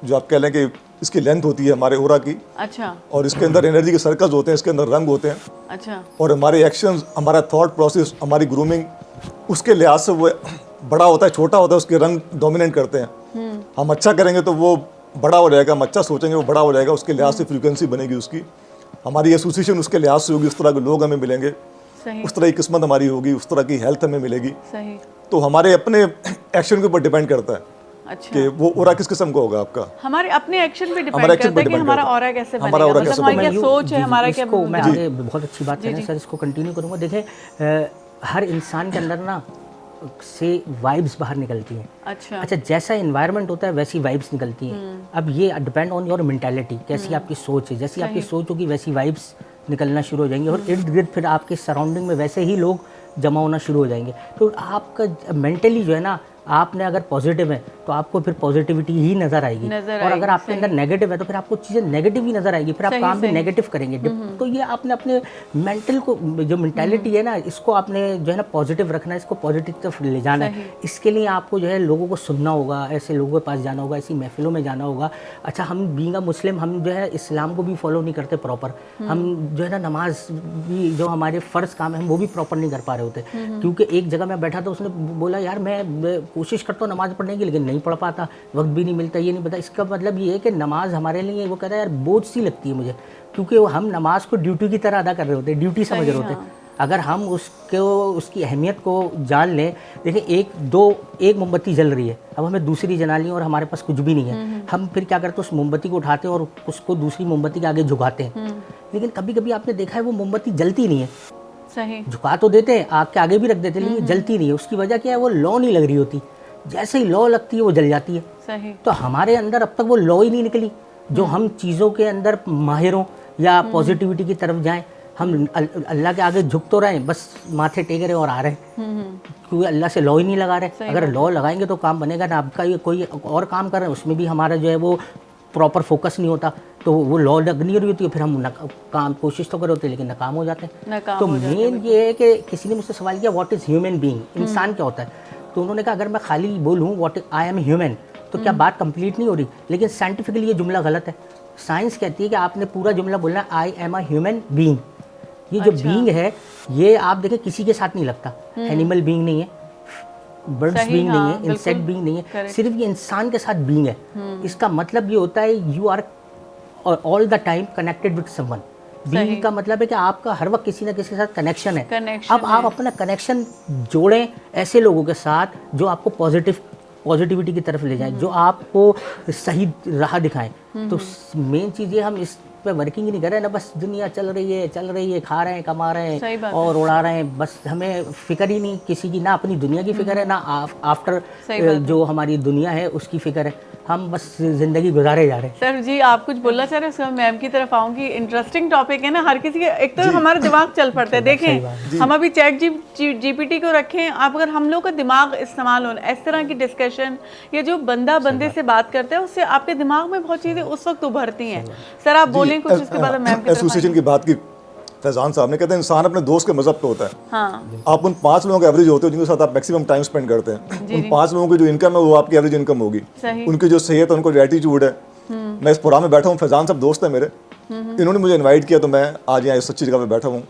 जो आप कह लें कि इसकी लेंथ होती है हमारे ओरा की। अच्छा। और इसके अंदर एनर्जी के सर्कल्स होते हैं, इसके अंदर रंग होते हैं। अच्छा। और हमारे एक्शंस, हमारा थॉट प्रोसेस, हमारी ग्रूमिंग, उसके लिहाज से वो बड़ा होता है, छोटा होता है, उसके रंग डोमिनेट करते हैं। हम अच्छा करेंगे तो वो बड़ा हो जाएगा, हम अच्छा सोचेंगे वो बड़ा हो जाएगा, उसके लिहाज से फ्रीक्वेंसी बनेगी उसकी। हमारी एसोसिएशन उसके लिहाज से होगी, उस तरह के लोग हमें मिलेंगे, उस तरह की किस्मत हमारी होगी, उस तरह की हेल्थ हमें मिलेगी। तो हमारे अपने एक्शन के ऊपर डिपेंड करता है। अच्छा। कि वो ओरा किस किस्म का होगा आपका। हमारे अपने एक्शन पे डिपेंड करता है कि हमारा ओरा कैसे बनेगा, मतलब हमारी क्या सोच है, हमारा क्या। मैं आगे बहुत अच्छी बात करें सर, इसको कंटिन्यू करूँगा। देखें, हर इंसान के अंदर ना से वाइब्स बाहर निकलती हैं। अच्छा, जैसा एनवायरनमेंट होता है वैसी वाइब्स निकलती हैं। अब ये डिपेंड ऑन योर मेंटालिटी, कैसी आपकी सोच है। जैसी आपकी सोच होगी वैसी वाइब्स निकलना शुरू हो जाएंगे और इर्द गिर्द फिर आपके सराउंडिंग में वैसे ही लोग जमा होना शुरू हो जाएंगे। तो आपका मेंटली जो है ना, आपने अगर पॉजिटिव है तो आपको फिर पॉजिटिविटी ही नज़र आएगी, और अगर आपके अंदर नेगेटिव है तो फिर आपको चीज़ें नेगेटिव ही नज़र आएगी, फिर आप काम भी नेगेटिव करेंगे। तो ये आपने अपने मेंटल को, जो मेंटालिटी है ना, इसको आपने जो है ना पॉजिटिव रखना है, इसको पॉजिटिव तरफ ले जाना है। इसके लिए आपको जो है लोगों को सुनना होगा, ऐसे लोगों के पास जाना होगा, ऐसी महफिलों में जाना होगा। अच्छा, हम बीइंग अ मुस्लिम, हम जो है इस्लाम को भी फॉलो नहीं करते प्रॉपर। हम जो है ना नमाज भी, जो हमारे फ़र्ज़ काम है, हम वो भी प्रॉपर नहीं कर पा रहे होते। क्योंकि एक जगह मैं बैठा था, उसने बोला यार मैं कोशिश करता हूँ नमाज़ पढ़ने की, लेकिन नहीं पढ़ पाता, वक्त भी नहीं मिलता, ये नहीं पता। इसका मतलब ये है कि नमाज हमारे लिए, वो कहता है यार बोझ सी लगती है मुझे, क्योंकि हम नमाज को ड्यूटी की तरह अदा कर रहे होते हैं, ड्यूटी समझ रहे होते हैं। अगर हम उसकी अहमियत को जान लें, देखिए एक मोमबत्ती जल रही है, अब हमें दूसरी जलानी है और हमारे पास कुछ भी नहीं है, हम फिर क्या करते हैं, उस मोमबत्ती को उठाते हैं और उसको दूसरी मोमबत्ती के आगे झुकाते हैं। लेकिन कभी कभी आपने देखा है वो मोमबत्ती जलती नहीं है। सही। झुका तो देते हैं, आग के आगे भी रख देते हैं, लेकिन जलती नहीं है। उसकी वजह क्या है, वो लौ नहीं लग रही होती, जैसे ही लौ लगती है वो जल जाती है। सही। तो हमारे अंदर अब तक वो लॉ ही नहीं निकली जो हम चीज़ों के अंदर माहिर हों या पॉजिटिविटी की तरफ जाएं। हम अल्लाह के आगे झुक तो रहे हैं, बस माथे टेक रहे और आ रहे हैं, क्योंकि अल्लाह से लॉ ही नहीं लगा रहे। अगर लॉ लगाएंगे तो काम बनेगा ना। आपका ये कोई और काम कर रहे हैं, उसमें भी हमारा जो है वो प्रॉपर फोकस नहीं होता, तो वो लॉ लग नहीं रही होती है, फिर हम काम कोशिश तो कर होते हैं लेकिन नाकाम हो जाते हैं। तो मेन ये है कि किसी ने मुझसे सवाल किया व्हाट इज़ ह्यूमन बीइंग, इंसान क्या होता है। तो उन्होंने कहा अगर मैं खाली बोलूँ व्हाट आई एम ह्यूमन तो क्या बात कंप्लीट नहीं हो रही। लेकिन साइंटिफिकली ये जुमला गलत है। साइंस कहती है कि आपने पूरा जुमला बोलना है I am a human being. ये जो बीइंग है ये आप देखें किसी के साथ नहीं लगता। एनिमल बीइंग नहीं है, बर्ड्स बीइंग नहीं है, इंसेक्ट बीइंग नहीं है, सिर्फ ये इंसान के साथ बीइंग है। इसका मतलब ये होता है you are all the time connected with someone. Being का मतलब है कि आपका हर वक्त किसी ना किसी के साथ कनेक्शन है। अब आप अपना कनेक्शन जोड़ें ऐसे लोगों के साथ जो आपको पॉजिटिविटी की तरफ ले जाएं, जो आपको सही राह दिखाएं। तो मेन चीज़ ये हम इस पे वर्किंग ही नहीं कर रहे ना, बस दुनिया चल रही है, खा रहे हैं, कमा रहे हैं और उड़ा रहे हैं, बस हमें फिक्र ही नहीं किसी की, ना अपनी दुनिया की फिक्र है ना आफ्टर जो हमारी दुनिया है उसकी फिक्र है। हम बस जिंदगी गुजारे जा रहे हैं। सर जी आप कुछ बोलना चाह रहे हैं, उसका मैम की तरफ आऊँगी। इंटरेस्टिंग टॉपिक है ना, हर किसी के एक तो हमारा दिमाग चल पड़ता है। देखें हम अभी चैट जीपीटी को रखें, आप अगर हम लोग का दिमाग इस्तेमाल हो इस तरह की डिस्कशन या जो बंदा बंदे से बात करते हैं उससे आपके दिमाग में बहुत चीज़ें उस वक्त उभरती हैं। सर आप बोलें कुछ, उसके बाद मैम की एसोसिएशन की बात की फैजान साहब ने, कहते हैं इंसान अपने दोस्त के मज़हब पे होता है। हाँ। आप उन 5 लोगों के एवरेज होते हो जिनके साथ आप मैक्सिमम टाइम स्पेंड करते हैं। उन 5 लोगों की जो इनकम है वो आपकी एवरेज इनकम होगी। उनकी जो सेहत है, उनको जो एटीट्यूड है। मैं इस प्रोग्राम में बैठा हूँ, फैजान साहब दोस्त है मेरे, इन्होंने मुझे इनवाइट किया तो मैं आज यहाँ इस सच्ची जगह पे बैठा हूँ।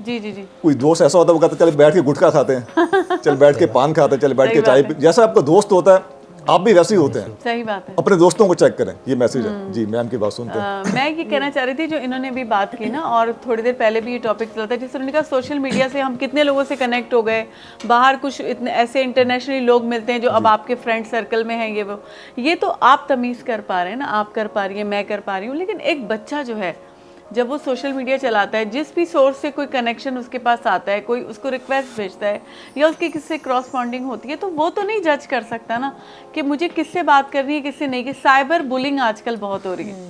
कोई दोस्त ऐसा होता है वो कहता है चल बैठ के गुटखा खाते हैं, चल बैठ के पान खाते हैं, चल बैठ के चाय, जैसा आपका दोस्त होता है आप भी वैसे ही होते हैं। सही बात है। अपने दोस्तों को चेक करें, ये मैसेज है। जी मैम की बात सुनते हैं। मैं ये कहना चाह रही थी जो इन्होंने भी बात की ना, और थोड़ी देर पहले भी ये टॉपिक चला था, जैसे उन्होंने कहा सोशल मीडिया से हम कितने लोगों से कनेक्ट हो गए। बाहर कुछ इतने ऐसे इंटरनेशनली लोग मिलते हैं जो अब आपके फ्रेंड सर्कल में हैं, ये तो आप तमीज़ कर पा रहे हैं ना, आप कर पा रही है, मैं कर पा रही हूँ। लेकिन एक बच्चा जो है जब वो सोशल मीडिया चलाता है, जिस भी सोर्स से कोई कनेक्शन उसके पास आता है, कोई उसको रिक्वेस्ट भेजता है या उसकी किससे क्रॉस बॉन्डिंग होती है, तो वो तो नहीं जज कर सकता ना कि मुझे किससे बात करनी है किससे नहीं। कि साइबर बुलिंग आजकल बहुत हो रही है,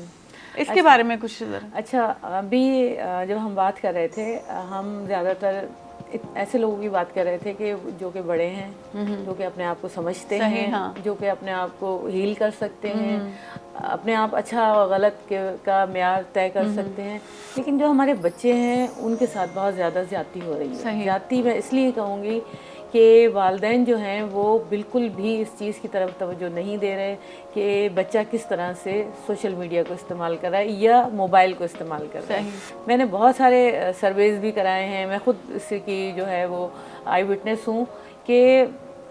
इसके बारे में कुछ ज़रा। अच्छा, अभी जब हम बात कर रहे थे, हम ज़्यादातर ऐसे लोगों की बात कर रहे थे कि जो कि बड़े हैं, जो कि अपने आप को समझते हैं, हाँ। जो कि अपने आप को हील कर सकते हैं, अपने आप अच्छा और गलत का म्यार तय कर सकते हैं। लेकिन जो हमारे बच्चे हैं उनके साथ बहुत ज़्यादा ज़्यादती हो रही है। ज़्यादती मैं इसलिए कहूँगी कि वालिदैन जो हैं वो बिल्कुल भी इस चीज़ की तरफ तवज्जो नहीं दे रहे कि बच्चा किस तरह से सोशल मीडिया को इस्तेमाल कर रहा है या मोबाइल को इस्तेमाल कर रहा है। मैंने बहुत सारे सर्वेज भी कराए हैं, मैं ख़ुद इसकी जो है वो आई विटनेस हूँ कि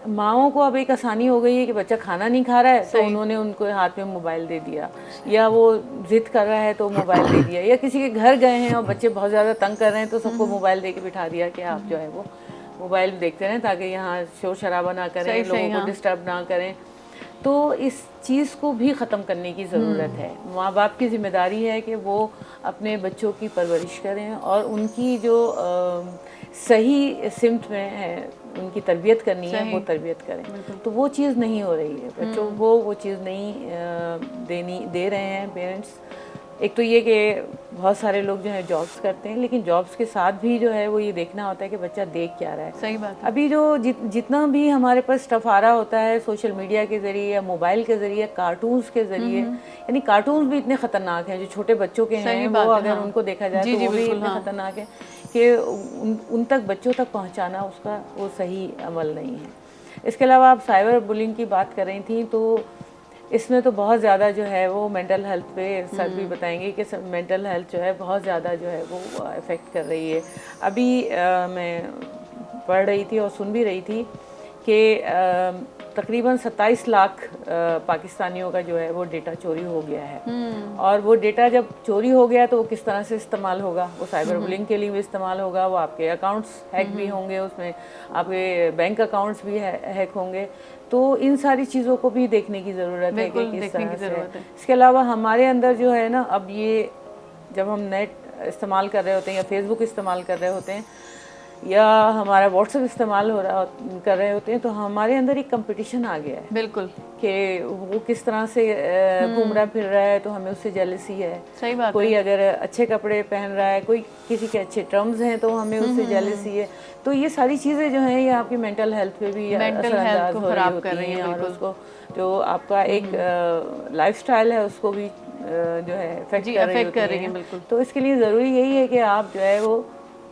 माओं को अब एक आसानी हो गई है कि बच्चा खाना नहीं खा रहा है तो उन्होंने उनको हाथ में मोबाइल दे दिया, या वो ज़िद कर रहा है तो मोबाइल दे दिया, या किसी के घर गए हैं और बच्चे बहुत ज़्यादा तंग कर रहे हैं तो सबको मोबाइल दे के बिठा दिया कि आप जो है वो मोबाइल देखते रहें ताकि यहाँ शोर शराबा ना करें, लोगों को डिस्टर्ब ना करें। तो इस चीज़ को भी ख़त्म करने की ज़रूरत है। माँ बाप की ज़िम्मेदारी है कि वो अपने बच्चों की परवरिश करें और उनकी जो सही सिमत में है उनकी तरबियत करनी है वो तरबियत करें। तो वो चीज़ नहीं हो रही है, बच्चों को वो चीज़ नहीं दे रहे हैं पेरेंट्स। एक तो ये कि बहुत सारे लोग जो है जॉब्स करते हैं, लेकिन जॉब्स के साथ भी जो है वो ये देखना होता है कि बच्चा देख क्या रहा है। सही बात है। अभी जो जितना भी हमारे पास स्टफ़ आ रहा होता है सोशल मीडिया के ज़रिए या मोबाइल के ज़रिए, कार्टून्स के ज़रिए, यानी कार्टून्स भी इतने ख़तरनाक हैं जो छोटे बच्चों के हैं वो अगर उनको देखा जाए तो वो भी इतने ख़तरनाक है कि उन तक बच्चों तक पहुँचाना उसका वो सही अमल नहीं है। इसके अलावा आप साइबर बुलिंग की बात कर रही थी, तो इसमें तो बहुत ज़्यादा जो है वो मेंटल हेल्थ पे सर भी बताएंगे कि मेंटल हेल्थ जो है बहुत ज़्यादा जो है वो इफ़ेक्ट कर रही है। अभी मैं पढ़ रही थी और सुन भी रही थी कि तकरीबन 27 लाख पाकिस्तानियों का जो है वो डेटा चोरी हो गया है। और वो डेटा जब चोरी हो गया तो वो किस तरह से इस्तेमाल होगा, वो साइबर बुलिंग के लिए भी इस्तेमाल होगा, वो आपके अकाउंट्स हैक भी होंगे, उसमें आपके बैंक अकाउंट्स भी हैक होंगे। तो इन सारी चीज़ों को भी देखने की ज़रूरत है कि किस तरह से। इसके अलावा हमारे अंदर जो है ना, अब ये जब हम नेट इस्तेमाल कर रहे होते हैं या फेसबुक इस्तेमाल कर रहे होते हैं या हमारा व्हाट्सएप इस्तेमाल कर रहे होते हैं, तो हमारे अंदर एक कंपटीशन आ गया है। बिल्कुल, कि वो किस तरह से घूम रहा फिर रहा है, तो हमें उससे जेलसी है। सही बात कोई है। अगर अच्छे कपड़े पहन रहा है, कोई किसी के अच्छे टर्म्स हैं, तो हमें उससे जेलसी है। तो ये सारी चीज़ें जो हैं ये आपकी मेंटल हेल्थ पे भी असरअंदाज हो रही हैं, और उसको जो आपका एक लाइफस्टाइल है उसको भी जो है अफेक्ट कर रही है। बिल्कुल। तो इसके लिए ज़रूरी यही है कि आप जो है वो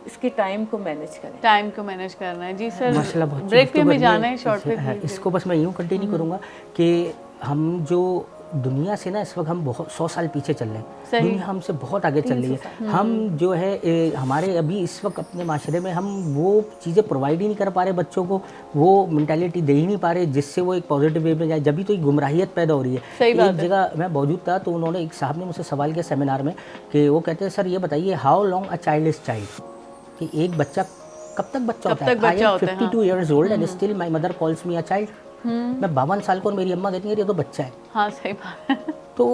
इसके टाइम को मैनेज करें। टाइम को मैनेज करना है। जी सर, माशाल्लाह बहुत ब्रेक पे हमें जाना है, शॉर्ट पे। इसको बस मैं यूँ कंटिन्यू करूँगा कि हम जो दुनिया से ना इस वक्त हम बहुत 100 साल पीछे चल रहे हैं। दुनिया हमसे बहुत आगे चल रही है। हम जो है हमारे अभी इस वक्त अपने माशरे में हम वो चीज़ें प्रोवाइड ही नहीं कर पा रहे बच्चों को, वो मेंटालिटी दे ही नहीं पा रहे जिससे वो एक पॉजिटिव वे में जाए। जब भी तो एक गुमराहियत पैदा हो रही है। एक जगह मैं मौजूद था तो उन्होंने एक साहब ने मुझसे सवाल किया सेमिनार में कि वो कहते हैं सर ये बताइए how long a child is child, कि एक बच्चा कब तक बच्चा होता है। I am 52 years old and still my mother calls me a child. मैं 52 साल को और मेरी अम्मा कहती है ये तो बच्चा है। हाँ सही बात है। तो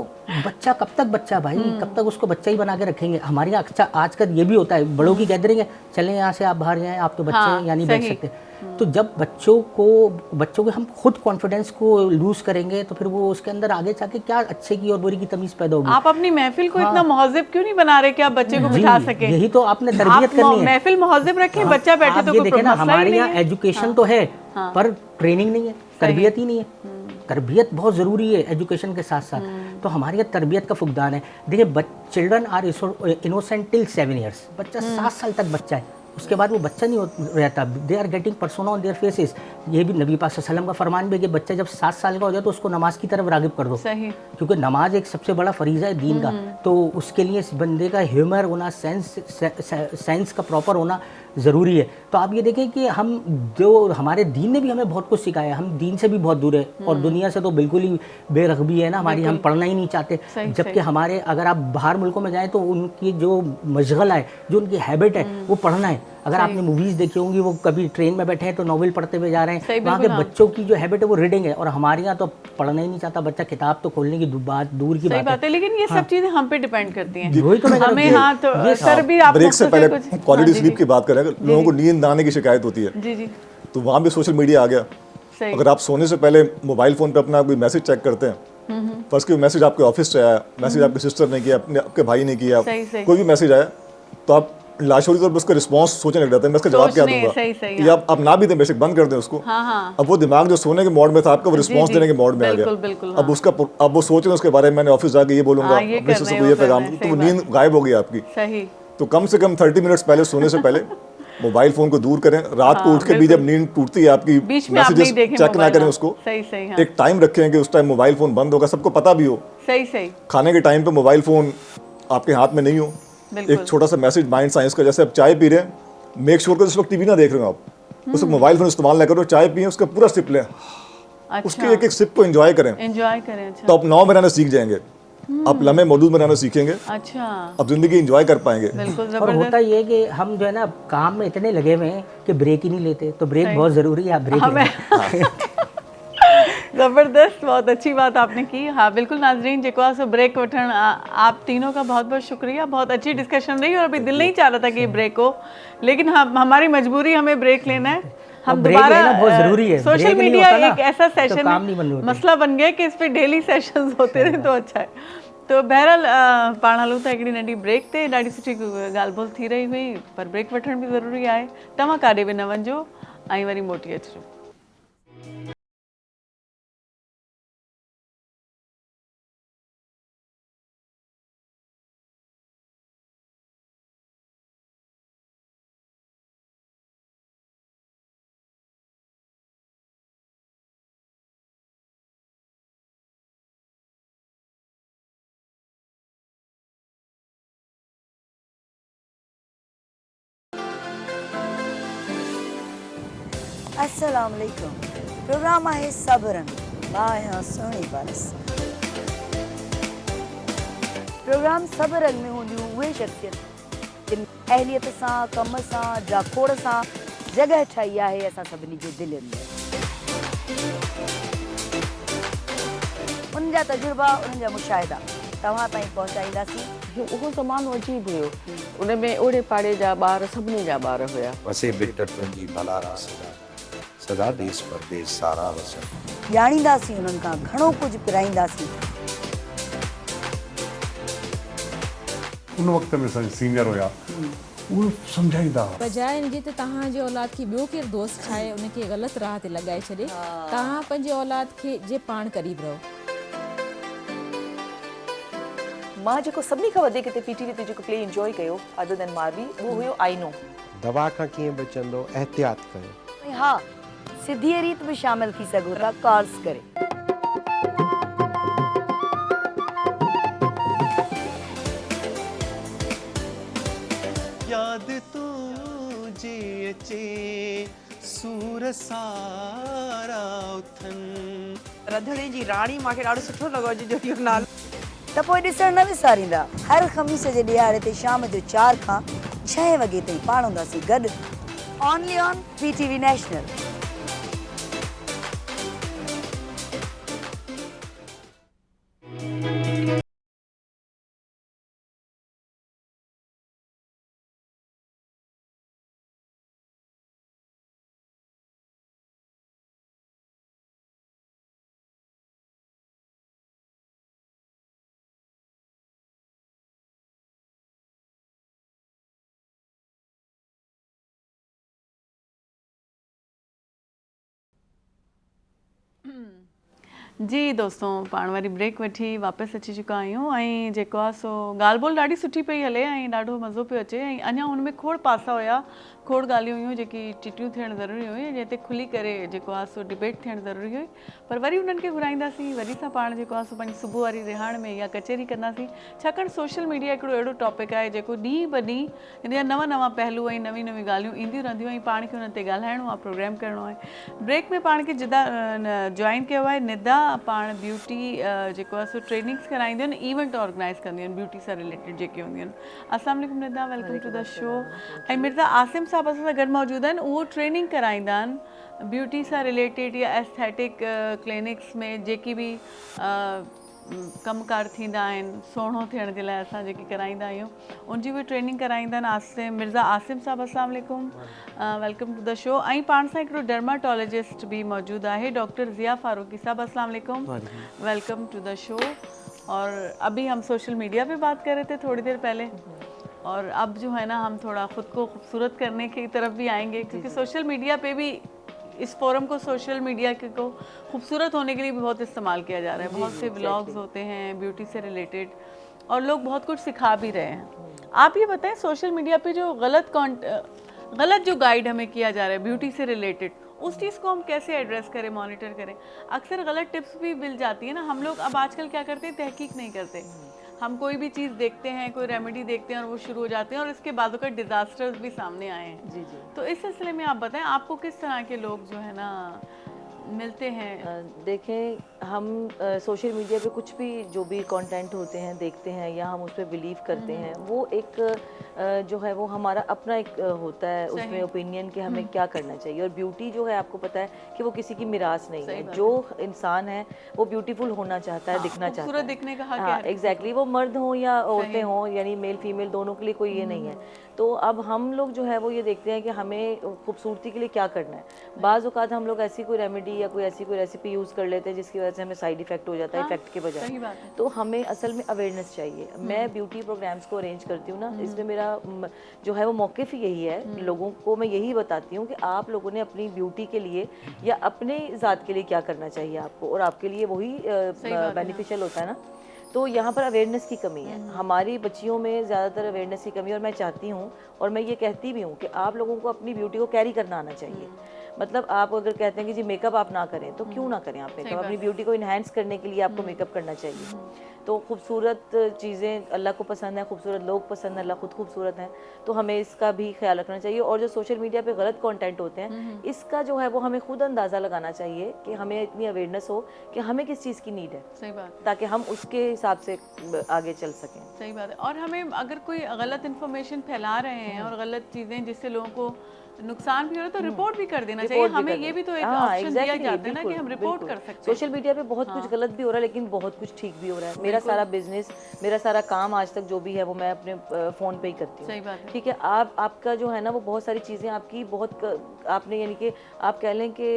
बच्चा कब तक बच्चा भाई, कब तक उसको बच्चा ही बना के रखेंगे। हमारे यहाँ अच्छा आजकल ये भी होता है, बड़ों की गैदरिंग है, चलें यहाँ से आप बाहर जाएं, आप तो बच्चे हैं या नहीं बैठ सकते। तो जब बच्चों को हम खुद कॉन्फिडेंस को लूज करेंगे तो फिर वो उसके अंदर आगे जाके क्या अच्छे की और बुरी की तमीज़ पैदा होगी। आप अपनी महफिल को इतना मुहज़्ज़ब क्यों नहीं बना रहे कि आप बच्चे को बिठा सके? यही तो आपने तरबियत करनी है। महफिल मुहज़्ज़ब रखें, बच्चा बैठे तो कोई देखें ना, मसला ही हमारे नहीं यहाँ है। एजुकेशन तो है पर ट्रेनिंग नहीं है, तरबियत ही नहीं है। तरबियत बहुत ज़रूरी है एजुकेशन के साथ साथ। तो हमारे यहाँ तरबियत का फुकदान है। देखिए children are innocent till 7 years. बच्चा 7 साल तक बच्चा है, उसके बाद वो बच्चा नहीं रहता। They are getting persona on their faces. ये भी नबी पाक सल्लल्लाहु अलैहि वसल्लम का फरमान भी है कि बच्चा जब 7 साल का हो जाए तो उसको नमाज की तरफ रागिब कर दो। सही। क्योंकि नमाज एक सबसे बड़ा फरीज़ा है दीन का। तो उसके लिए इस बंदे का ह्यूमर होना, सेंस का प्रॉपर होना ज़रूरी है। तो आप ये देखें कि हम जो हमारे दीन ने भी हमें बहुत कुछ सिखाया, हम दीन से भी बहुत दूर है और दुनिया से तो बिल्कुल ही बेरग़बी है ना हमारी, हम पढ़ना ही नहीं चाहते। जबकि हमारे अगर आप बाहर मुल्कों में जाएं तो उनकी जो मशगला है, जो उनकी हैबिट है वो पढ़ना है। अगर आपने मूवीज़ देखी होंगी, वो कभी ट्रेन में बैठे हैं तो नॉवेल पढ़ते हुए जा रहे हैं। वहाँ के बच्चों की जो हैबिट है वो रीडिंग है, और हमारे यहाँ तो पढ़ना ही नहीं चाहता बच्चा, किताब तो खोलने की बात दूर की बात है। लेकिन ये सब चीज़ें हम पे डिपेंड करती हैं। वही तो हमें हाँ तो सर भी आप ब्रेक से पहले क्वालिटी स्लीप की बात करें, लोगों को नींद आने की शिकायत होती है। जी जी। तो वहाँ भी सोशल मीडिया आ गया। अगर आप सोने से पहले मोबाइल फ़ोन पे अपना कोई मैसेज चेक करते हैं, फर्स्ट कोई मैसेज आपके ऑफिस से आया, मैसेज आपके सिस्टर ने किया, आपके भाई ने किया, कोई भी मैसेज आया, तो आप लाशोरी तौर पर उसका रिस्पॉन्स सोचने लग जाते हैं, मैं इसका जवाब क्या दूंगा। या आप ना भी दें, बेशक बंद कर दें उसको। अब वो दिमाग जो सोने के मोड में था आपका वो रिस्पॉन्स देने के मोड में आ गया। अब वो सोच रहे हैं उसके बारे में, मैंने ऑफिस जाके ये बोलूंगा, अपने सिस्टर को ये पैगाम, तो वो नींद गायब हो गई आपकी। तो कम से कम 30 मिनट्स पहले सोने से पहले मोबाइल फोन को दूर करें। रात को उठ के भी जब नींद टूटती है आपकी, मैसेजेस चेक ना करें उसको। एक टाइम रखें कि उस टाइम मोबाइल फोन बंद होगा, सबको पता भी हो। खाने के टाइम पे मोबाइल फोन आपके हाथ में नहीं हो। एक छोटा सा मैसेज माइंड साइंस का, जैसे आप चाय पी रहे हैं, मेक श्योर कर उस वक्त टीवी ना देख रहे हो आप, उस वक्त मोबाइल फोन इस्तेमाल ना करो। चाय पिए, उसका पूरा सिप लें, उसके एक एक सिप को एंजॉय करें। तो आप नाव में रहना सीख जाएंगे, आप लम्हे मौजूद में रहना सीखेंगे। अच्छा, अब जिंदगी एंजॉय कर पाएंगे। और होता ये है कि हम जो है ना काम में इतने लगे हुए हैं कि ब्रेक ही नहीं लेते। तो ब्रेक बहुत ज़रूरी है, आप ब्रेक ज़बरदस्त, बहुत अच्छी बात आपने की। हाँ बिल्कुल नाज़रीन, जेको सो ब्रेक वठण, आप तीनों का बहुत बहुत शुक्रिया। बहुत अच्छी डिस्कशन रही और अभी दिल नहीं चाह रहा था कि ये ब्रेक हो, लेकिन हमारी मजबूरी, हमें ब्रेक लेना है। हम दोबारा बहुत जरूरी है। सोशल मीडिया एक ऐसा सेशन है, मसला बन गया कि इस पे डेली सेशंस होते रहे तो अच्छा है। तो बहरहाल पाण हलूं था हिकिड़ी नंढी ब्रेक ते, ॾाढी सुठी ॻाल्हि ॿोल थी रही हुई, पर ब्रेक वठण बि ज़रूरी आहे। तव्हां काॾे बि न वञिजो ऐं वरी मोटी अचिजो। अस्सलाम वालेकुम। प्रोग्राम आहे सब रंग, मां आहियां सुहिणी पारस। प्रोग्राम सब रंग में हूंदियूं उहे शख़्सियत जिन अहलियत सां, कम सां, जाखोड़ सां जॻह ठाही आहे असां सभिनी जे दिलनि में। उन्हनि जा तजुर्बा, उन्हनि जा मुशाहिदा तव्हां ताईं पहुचाईंदासीं उहो ज़मानो अजीब हुयो उन में ओड़े पाड़े जा ॿार सभिनी जा ॿार हुया वसे बेटा तुंहिंजी भलारा सदा देश परदेश सारा वसन ॼाणींदासीं उन्हनि खां घणो कुझु पिराईंदासीं। उन वक़्त में सीनियर हुया उहो सम्झाईंदा बजाए इनजे त तव्हांजे औलाद खे ॿियो केरु दोस्त ठाहे उनखे ग़लति राह ते लॻाए छॾे तव्हां पंहिंजे औलाद खे जे पाण क़रीब रहो। मां जेको सभिनी खां वधीक हिते पीटीवी ते जेको प्ले इंजॉय कयो अदर देन मारवी उहो हुयो आईनो। दवा खां कीअं बचंदो एहतियात कयो। हाँ सिधी रीत में शामिल थी सघो था कार्स करे। याद तुझे अचे सूर सारा उथन रंधिणे जी राणी मूंखे ॾाढो सुठो लॻो जो इहो नालो। त पोइ ॾिसण न विसारींदा हर ख़मीस जे ॾियारे ते शाम जो 4 खां 6 वॻे ताईं पाण हूंदासीं गॾु ओनली ऑन पीटीवी नेशनल। जी दोस्तों पाण वारी ब्रेक वठी वापसि अची चुका आहियूं ऐं जेको आहे सो ॻाल्हि ॿोल ॾाढी सुठी पई हले ऐं ॾाढो मज़ो पियो अचे ऐं अञा हुनमें खोड़ पासा हुया खोड़ ॻाल्हियूं हुयूं जेकी चिटियूं थियणु ज़रूरी हुयूं जंहिं ते खुली करे जेको आहे सो डिबेट थियणु ज़रूरी हुई पर वरी उन्हनि खे घुराईंदासीं वरी सां पाण जेको आहे सो पंहिंजी सुबुह वारी रिहाण में या कचहरी कंदासीं छाकाणि सोशल मीडिया हिकिड़ो अहिड़ो टॉपिक आहे जेको ॾींहुं ब ॾींहुं हिन जा नवां नवां पहलू ऐं नवीं नवीं ॻाल्हियूं ईंदियूं रहंदियूं ऐं पाण खे हुन ते ॻाल्हाइणो आहे प्रोग्राम करिणो आहे। ब्रेक में पाण खे जिदा जॉइन कयो आहे निदा पाण ब्यूटी जेको आहे सो ट्रेनिंग्स कराईंदियूं आहिनि इवेंट ऑर्गेनाइज़ कंदियूं आहिनि ब्यूटी सां रिलेटेड जेके हूंदियूं आहिनि। अस्सलाम वालेकुम Nida welcome to the show. ऐं मिर्ज़ा आसिम साहब असां सां गॾु मौजूदु आहिनि उहो ट्रेनिंग कराईंदा आहिनि ब्यूटी सां रिलेटेड या एस्थेटिक क्लिनिक्स में जेकी बि कमकार थींदा आहिनि सुहिणो थियण जे लाइ असां जेकी कराईंदा आहियूं उनजी बि ट्रेनिंग कराईंदा आहिनि आसिम मिर्ज़ा आसिम साहब अस्सलाम वालेकुम वेलकम टू द शो। ऐं पाण सां हिकिड़ो डर्माटोलॉजिस्ट भी मौजूदु आहे डॉक्टर ज़िया फारूकी साहब अस्सलाम वालेकुम वेलकम टू द शो। और अभी हम सोशल मीडिया पे बात कर रहे थे थोड़ी देर पहले और अब जो है ना हम थोड़ा ख़ुद को खूबसूरत करने की तरफ भी आएंगे क्योंकि सोशल मीडिया पे भी इस फोरम को सोशल मीडिया को खूबसूरत होने के लिए भी बहुत इस्तेमाल किया जा रहा है। बहुत से व्लॉग्स होते हैं ब्यूटी से रिलेटेड और लोग बहुत कुछ सिखा भी रहे हैं। आप ये बताएं सोशल मीडिया पे जो गलत जो गाइड हमें किया जा रहा है ब्यूटी से रिलेटेड उस चीज़ को हम कैसे एड्रेस करें मॉनिटर करें। अक्सर गलत टिप्स भी मिल जाती है ना हम लोग अब आजकल क्या करते हैं तहकीक नहीं करते हम कोई भी चीज़ देखते हैं कोई रेमेडी देखते हैं और वो शुरू हो जाते हैं और इसके बाद का डिज़ास्टर्स भी सामने आए हैं। जी जी तो इस सिलसिले में आप बताएं आपको किस तरह के लोग जो है ना मिलते हैं। देखें हम सोशल मीडिया पे कुछ भी जो भी कंटेंट होते हैं देखते हैं या हम उस पर बिलीव करते हैं वो एक जो है वो हमारा अपना एक होता है उसमें ओपिनियन कि हमें क्या करना चाहिए। और ब्यूटी जो है आपको पता है कि वो किसी की मिरास नहीं है। जो इंसान है वो ब्यूटीफुल होना चाहता है दिखना चाहता है दिखने का हक है। एग्जैक्टली वो मर्द हों या औरतें हों यानी मेल फीमेल दोनों के लिए कोई ये नहीं है। तो अब हम लोग जो है वो ये देखते हैं कि हमें खूबसूरती के लिए क्या करना है। बाज़ औक़ात हम लोग ऐसी कोई रेमेडी या कोई ऐसी कोई रेसिपी यूज़ कर लेते हैं जिसकी वजह से हमें साइड इफ़ेक्ट हो जाता है इफ़ेक्ट के बजाय। तो हमें असल में अवेयरनेस चाहिए। मैं ब्यूटी प्रोग्राम्स को अरेंज करती हूँ ना इसमें मेरा जो है वो मौक़िफ़ यही है लोगों को मैं यही बताती हूँ कि आप लोगों ने अपनी ब्यूटी के लिए या अपने ज़ात के लिए क्या करना चाहिए आपको और आपके लिए वही बेनिफिशियल होता है ना। तो यहाँ पर अवेयरनेस की कमी है हमारी बच्चियों में ज़्यादातर अवेयरनेस की कमी है। और मैं चाहती हूँ और मैं ये कहती भी हूँ कि आप लोगों को अपनी ब्यूटी को कैरी करना आना चाहिए। मतलब आप अगर कहते हैं कि जी मेकअप आप ना करें तो क्यों ना करें आप मेकअप अपनी ब्यूटी को इन्हेंस करने के लिए आपको मेकअप करना चाहिए। तो खूबसूरत चीज़ें अल्लाह को पसंद है खूबसूरत लोग पसंद है अल्लाह खुद खूबसूरत हैं तो हमें इसका भी ख्याल रखना चाहिए। और जो सोशल मीडिया पे गलत कंटेंट होते हैं इसका जो है वो हमें खुद अंदाज़ा लगाना चाहिए कि हमें इतनी अवेयरनेस हो कि हमें किस चीज़ की नीड है। सही बात ताकि हम उसके हिसाब से आगे चल सकें। सही बात है। और हमें अगर कोई गलत इन्फॉर्मेशन फैला रहे हैं और गलत चीज़ें जिससे लोगों को नुकसान भी हो रहा है तो रिपोर्ट भी कर देना चाहिए। हमें ये भी तो एक ऑप्शन दिया जाता है ना कि हम रिपोर्ट कर सकते हैं। सोशल मीडिया पे बहुत कुछ गलत भी हो रहा है लेकिन बहुत कुछ ठीक भी हो रहा है। मेरा सारा बिजनेस, मेरा सारा काम आज तक जो भी है वो मैं अपने फ़ोन पे ही करती हूँ। सही बात है। ठीक है, आपका जो है ना वो बहुत सारी चीज़ें आपकी बहुत आपने यानी कि आप कह लें कि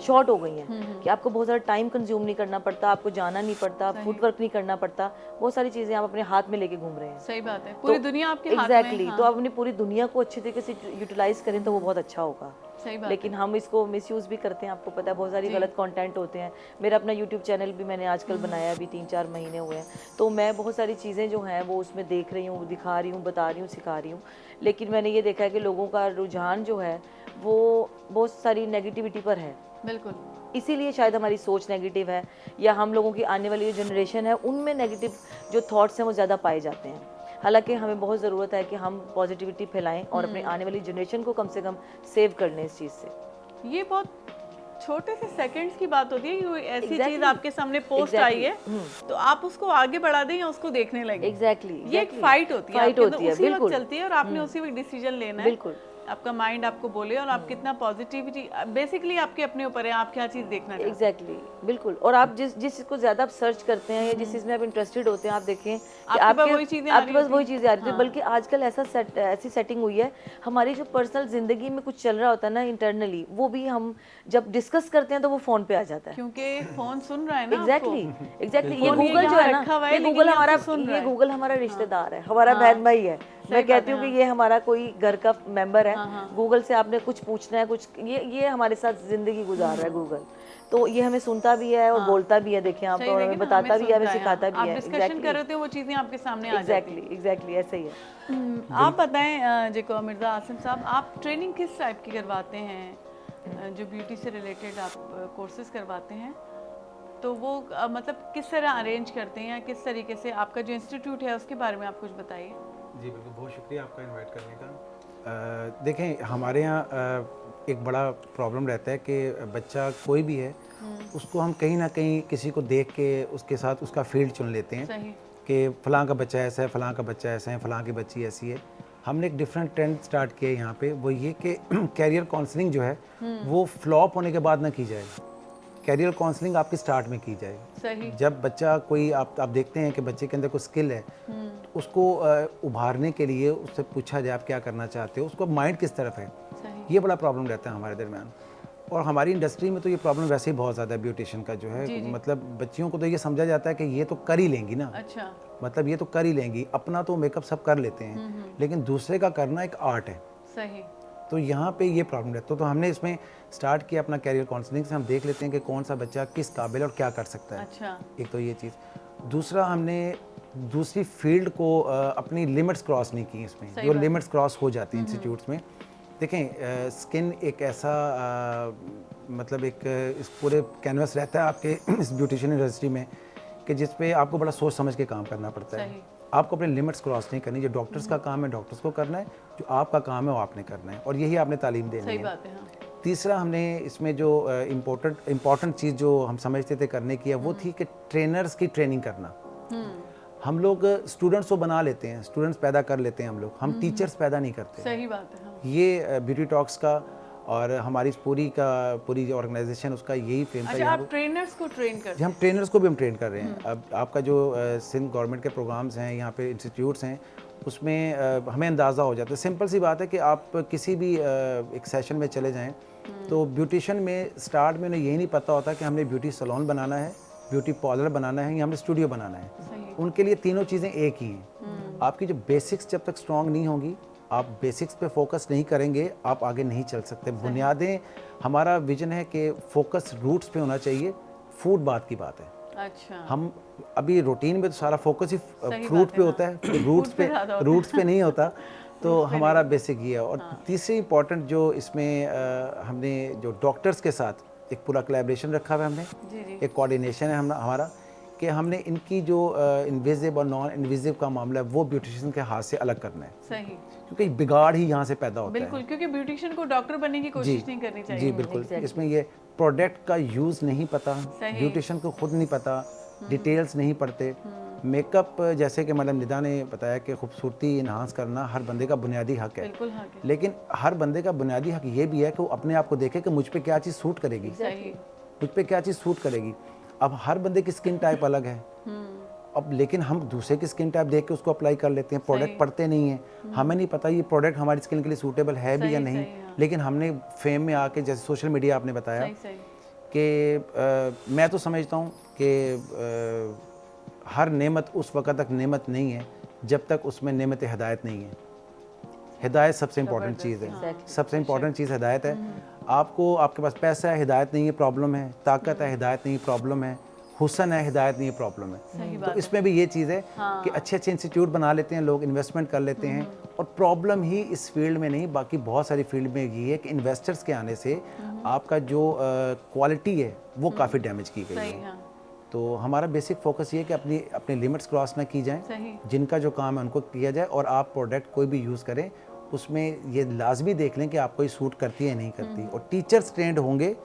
शॉर्ट हो गई हैं कि आपको बहुत सारा टाइम कंज्यूम नहीं करना पड़ता, आपको जाना नहीं पड़ता, फुटवर्क नहीं करना पड़ता, बहुत सारी चीज़ें आप अपने हाथ में लेके घूम रहे हैं। सही बात है, पूरी दुनिया आपके हाथ में है। एग्जैक्टली, तो आप अपनी पूरी दुनिया को अच्छी तरीके से यूटिलाइज करें तो वो बहुत अच्छा होगा। सही बात लेकिन हम इसको मिसयूज़ भी करते हैं, आपको पता है बहुत सारी गलत कंटेंट होते हैं। मेरा अपना यूट्यूब चैनल भी मैंने आजकल बनाया, अभी 3-4 महीने हुए हैं, तो मैं बहुत सारी चीज़ें जो हैं वो उसमें देख रही हूँ, दिखा रही हूँ, बता रही हूँ, सिखा रही हूँ। लेकिन मैंने ये देखा है कि लोगों का रुझान जो है वो बहुत सारी नेगेटिविटी पर है। बिल्कुल, इसीलिए शायद हमारी सोच नेगेटिव है, या हम लोगों की आने वाली जो जनरेशन है उनमें नेगेटिव जो थॉट्स हैं वो ज़्यादा पाए जाते हैं। हालांकि हमें बहुत ज़रूरत है कि हम पॉजिटिविटी फैलाएं और अपने आने वाली जनरेशन को कम से कम सेव कर लें इस चीज़ से। ये बहुत छोटे से सेकंड्स की बात होती है कि कोई ऐसी चीज आपके सामने पोस्ट आई है तो आप उसको आगे बढ़ा दें या उसको देखने लगे। एग्जैक्टली, ये एक फाइट होती है, उसी वक्त चलती है और आपने उसी वक्त डिसीजन लेना है। बिल्कुल, आपका माइंड आपको बोले और आप कितना पॉजिटिविटी, बेसिकली आपके अपने ऊपर है, आप क्या चीज़ देखना चाहते हैं। एग्जैक्टली, बिल्कुल। और आप जिस चीज़ को ज़्यादा आप सर्च करते हैं या जिस चीज़ में आप इंटरेस्टेड होते हैं, आप देखें कि आपके पास वही चीज़ें आ रही थी। बल्कि आजकल ऐसी सेटिंग हुई है, हमारी जो पर्सनल ज़िंदगी में कुछ चल रहा होता है ना इंटरनली, वो भी हम जब डिस्कस करते हैं तो वो फ़ोन पे आ जाता है, क्योंकि फ़ोन सुन रहा है ना। एग्जैक्टली, ये गूगल जो है ना, ये गूगल हमारा रिश्तेदार है, हमारा बहन भाई है। मैं कहती हूँ कि ये हमारा कोई घर का मेंबर है। गूगल से आपने कुछ पूछना है, कुछ ये हमारे साथ जिंदगी गुजार रहा है गूगल, तो ये हमें सुनता भी है और बोलता भी है। देखें आप, और हमें बताता भी है, हमें सिखाता भी है। डिस्कशन कर रहे थे वो चीजें आपके सामने आ जाती हैं। एग्जैक्टली ऐसे ही है। आप बताएं जेको मिर्जा आसिम साहब, आप ट्रेनिंग किस टाइप की करवाते हैं? जो ब्यूटी से रिलेटेड आप कोर्सेज करवाते हैं तो वो मतलब किस तरह अरेंज करते हैं या किस तरीके से आपका जो इंस्टीट्यूट है उसके बारे में आप कुछ बताइए। जी बिल्कुल, बहुत शुक्रिया आपका इनवाइट करने का। देखें, हमारे यहाँ एक बड़ा प्रॉब्लम रहता है कि बच्चा कोई भी है उसको हम कहीं ना कहीं किसी को देख के उसके साथ उसका फील्ड चुन लेते हैं कि फ़लाँ का बच्चा ऐसा है, फ़लाँ का बच्चा ऐसा है, फ़लाँ की बच्ची ऐसी है। हमने एक डिफरेंट ट्रेंड स्टार्ट किया यहाँ पे, वो ये कि कैरियर काउंसलिंग जो है वो फ्लॉप होने के बाद ना की जाए, कैरियर काउंसलिंग आपकी स्टार्ट में की जाए। सही। जब बच्चा कोई आप देखते हैं कि बच्चे के अंदर कोई स्किल है, उसको उभारने के लिए उससे पूछा जाए आप क्या करना चाहते हो, उसको माइंड किस तरफ है। ये बड़ा प्रॉब्लम रहता है हमारे दरमियान, और हमारी इंडस्ट्री में तो ये प्रॉब्लम वैसे ही बहुत ज़्यादा है। ब्यूटिशियन का जो है मतलब बच्चियों को तो ये समझा जाता है कि ये तो कर ही लेंगी ना, अच्छा, मतलब ये तो कर ही लेंगी, अपना तो मेकअप सब कर लेते हैं, लेकिन दूसरे का करना एक आर्ट है। सही। तो यहाँ पे ये प्रॉब्लम रहता है। तो हमने इसमें स्टार्ट किया अपना कैरियर काउंसलिंग से, हम देख लेते हैं कि कौन सा बच्चा किस काबिल और क्या कर सकता है। अच्छा। एक तो ये चीज़, दूसरा हमने दूसरी फील्ड को अपनी लिमिट्स क्रॉस नहीं की इसमें, जो लिमिट्स क्रॉस हो जाती हैं इंस्टीट्यूट्स में। देखें, स्किन एक ऐसा मतलब एक इस पूरे कैनवस रहता है आपके इस ब्यूटिशियन इंडस्ट्री में कि जिस पे आपको बड़ा सोच समझ के काम करना पड़ता है। आपको अपने लिमिट्स क्रॉस नहीं करनी, जो डॉक्टर्स का काम है डॉक्टर्स को करना है, जो आपका काम है वो आपने करना है, और यही आपने तालीम देनी है। बात है, हाँ। तीसरा हमने इसमें जो इम्पोर्टेंट चीज़ जो हम समझते थे करने की है वो थी कि ट्रेनर्स की ट्रेनिंग करना। हम लोग स्टूडेंट्स को बना लेते हैं, स्टूडेंट्स पैदा कर लेते हैं हम टीचर्स पैदा नहीं करते। सही बात है, हाँ। ये ब्यूटी टॉक्स का और हमारी पूरी जो ऑर्गेनाइजेशन उसका यही फ्रेम था। अच्छा, आप ट्रेनर्स को ट्रेन करते हैं? हम ट्रेनर्स को भी हम ट्रेन कर रहे हैं। अब आपका जो सिंध गवर्नमेंट के प्रोग्राम्स हैं, यहाँ पे इंस्टीट्यूट्स हैं, उसमें हमें अंदाज़ा हो जाता है। सिंपल सी बात है कि आप किसी भी एक सेशन में चले जाएं तो ब्यूटिशियन में स्टार्ट में उन्हें यही नहीं पता होता कि हमने ब्यूटी सैलून बनाना है, ब्यूटी पार्लर बनाना है या हमने स्टूडियो बनाना है। उनके लिए तीनों चीज़ें एक ही हैं। आपकी जो बेसिक्स जब तक स्ट्रॉन्ग नहीं होंगी, आप बेसिक्स पे फोकस नहीं करेंगे, आप आगे नहीं चल सकते। बुनियादें, हमारा विजन है कि फोकस रूट्स पे होना चाहिए, फूड बात की बात है। अच्छा। हम अभी रूटीन में तो सारा फोकस ही फ्रूट पे होता है, रूट्स पे नहीं होता। तो हमारा बेसिक ये है। और तीसरी इम्पॉर्टेंट जो इसमें हमने जो डॉक्टर्स के साथ एक पूरा कोलैबोरेशन रखा हुआ है, हमने एक कोऑर्डिनेशन है हमारा कि हमने इनकी जो इन्विजिव और नॉन इन्विजिव का मामला है वो ब्यूटिशियन के हाथ से अलग करना है। सही। क्योंकि बिगाड़ ही यहाँ से पैदा होता है। बिल्कुल, क्योंकि ब्यूटिशियन को डॉक्टर बनने की कोशिश नहीं करनी चाहिए। जी बिल्कुल। इसमें ये प्रोडक्ट का यूज़ नहीं पता, ब्यूटिशियन को खुद नहीं पता, डिटेल्स नहीं पढ़ते, मेकअप जैसे कि मैडम निदा ने बताया कि खूबसूरती इन्हांस करना हर बंदे का बुनियादी हक है, बिल्कुल हक है। लेकिन हर बंदे का बुनियादी हक ये भी है कि वो अपने आप को देखे कि मुझ पे क्या चीज़ सूट करेगी, मुझ पे क्या चीज़ सूट करेगी। अब हर बंदे की स्किन टाइप अलग है, अब लेकिन हम दूसरे की स्किन टाइप देख के उसको अप्लाई कर लेते हैं, प्रोडक्ट पढ़ते नहीं हैं, हमें नहीं पता ये प्रोडक्ट हमारी स्किन के लिए सूटेबल है भी या नहीं। लेकिन हमने फेम में आके, जैसे सोशल मीडिया आपने बताया कि मैं तो समझता हूँ कि हर नेमत उस वक़्त तक नेमत नहीं है जब तक उसमें नेमत हिदायत नहीं है। हिदायत सबसे इम्पॉर्टेंट चीज़ है, सबसे इम्पॉर्टेंट चीज़ हिदायत है। आपको, आपके पास पैसा है, हिदायत नहीं है, प्रॉब्लम है, ताकत है, हिदायत नहीं, प्रॉब्लम है, हुसन है, हिदायत नहीं, प्रॉब्लम है। तो इसमें भी ये चीज़ है कि अच्छे अच्छे इंस्टीट्यूट बना लेते हैं लोग, इन्वेस्टमेंट कर लेते हैं, और प्रॉब्लम ही इस फील्ड में नहीं, बाकी बहुत सारी फील्ड में ये है कि इन्वेस्टर्स के आने से आपका जो क्वालिटी है वो काफ़ी डैमेज की गई है। तो हमारा बेसिक फोकस ये है कि अपनी लिमिट्स क्रॉस ना की जाएं, जिनका जो काम है उनको किया जाए, और आप प्रोडक्ट कोई भी यूज़ करें उसमें ये लाजमी देख लें कि आपको ये सूट करती है नहीं करती। और टीचर्स ट्रेंड होंगे,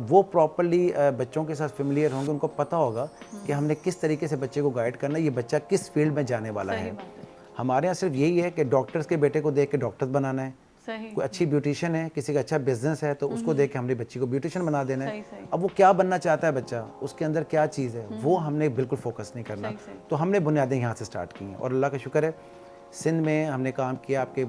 वो प्रॉपर्ली बच्चों के साथ फेमिलियर होंगे, उनको पता होगा कि हमने किस तरीके से बच्चे को गाइड करना है, ये बच्चा किस फील्ड में जाने वाला है। हमारे यहाँ सिर्फ यही है कि डॉक्टर्स के बेटे को देख के डॉक्टर बनाना है, कोई अच्छी ब्यूटिशियन है, किसी का अच्छा बिजनेस है तो उसको देख के हमने बच्ची को ब्यूटिशियन बना देना है। अब वो क्या बनना चाहता है बच्चा, उसके अंदर क्या चीज़ है, वो हमने बिल्कुल फोकस नहीं करना। तो हमने बुनियादें यहाँ से स्टार्ट की हैं, और अल्लाह का शुक्र है सिंध में हमने काम किया। आपके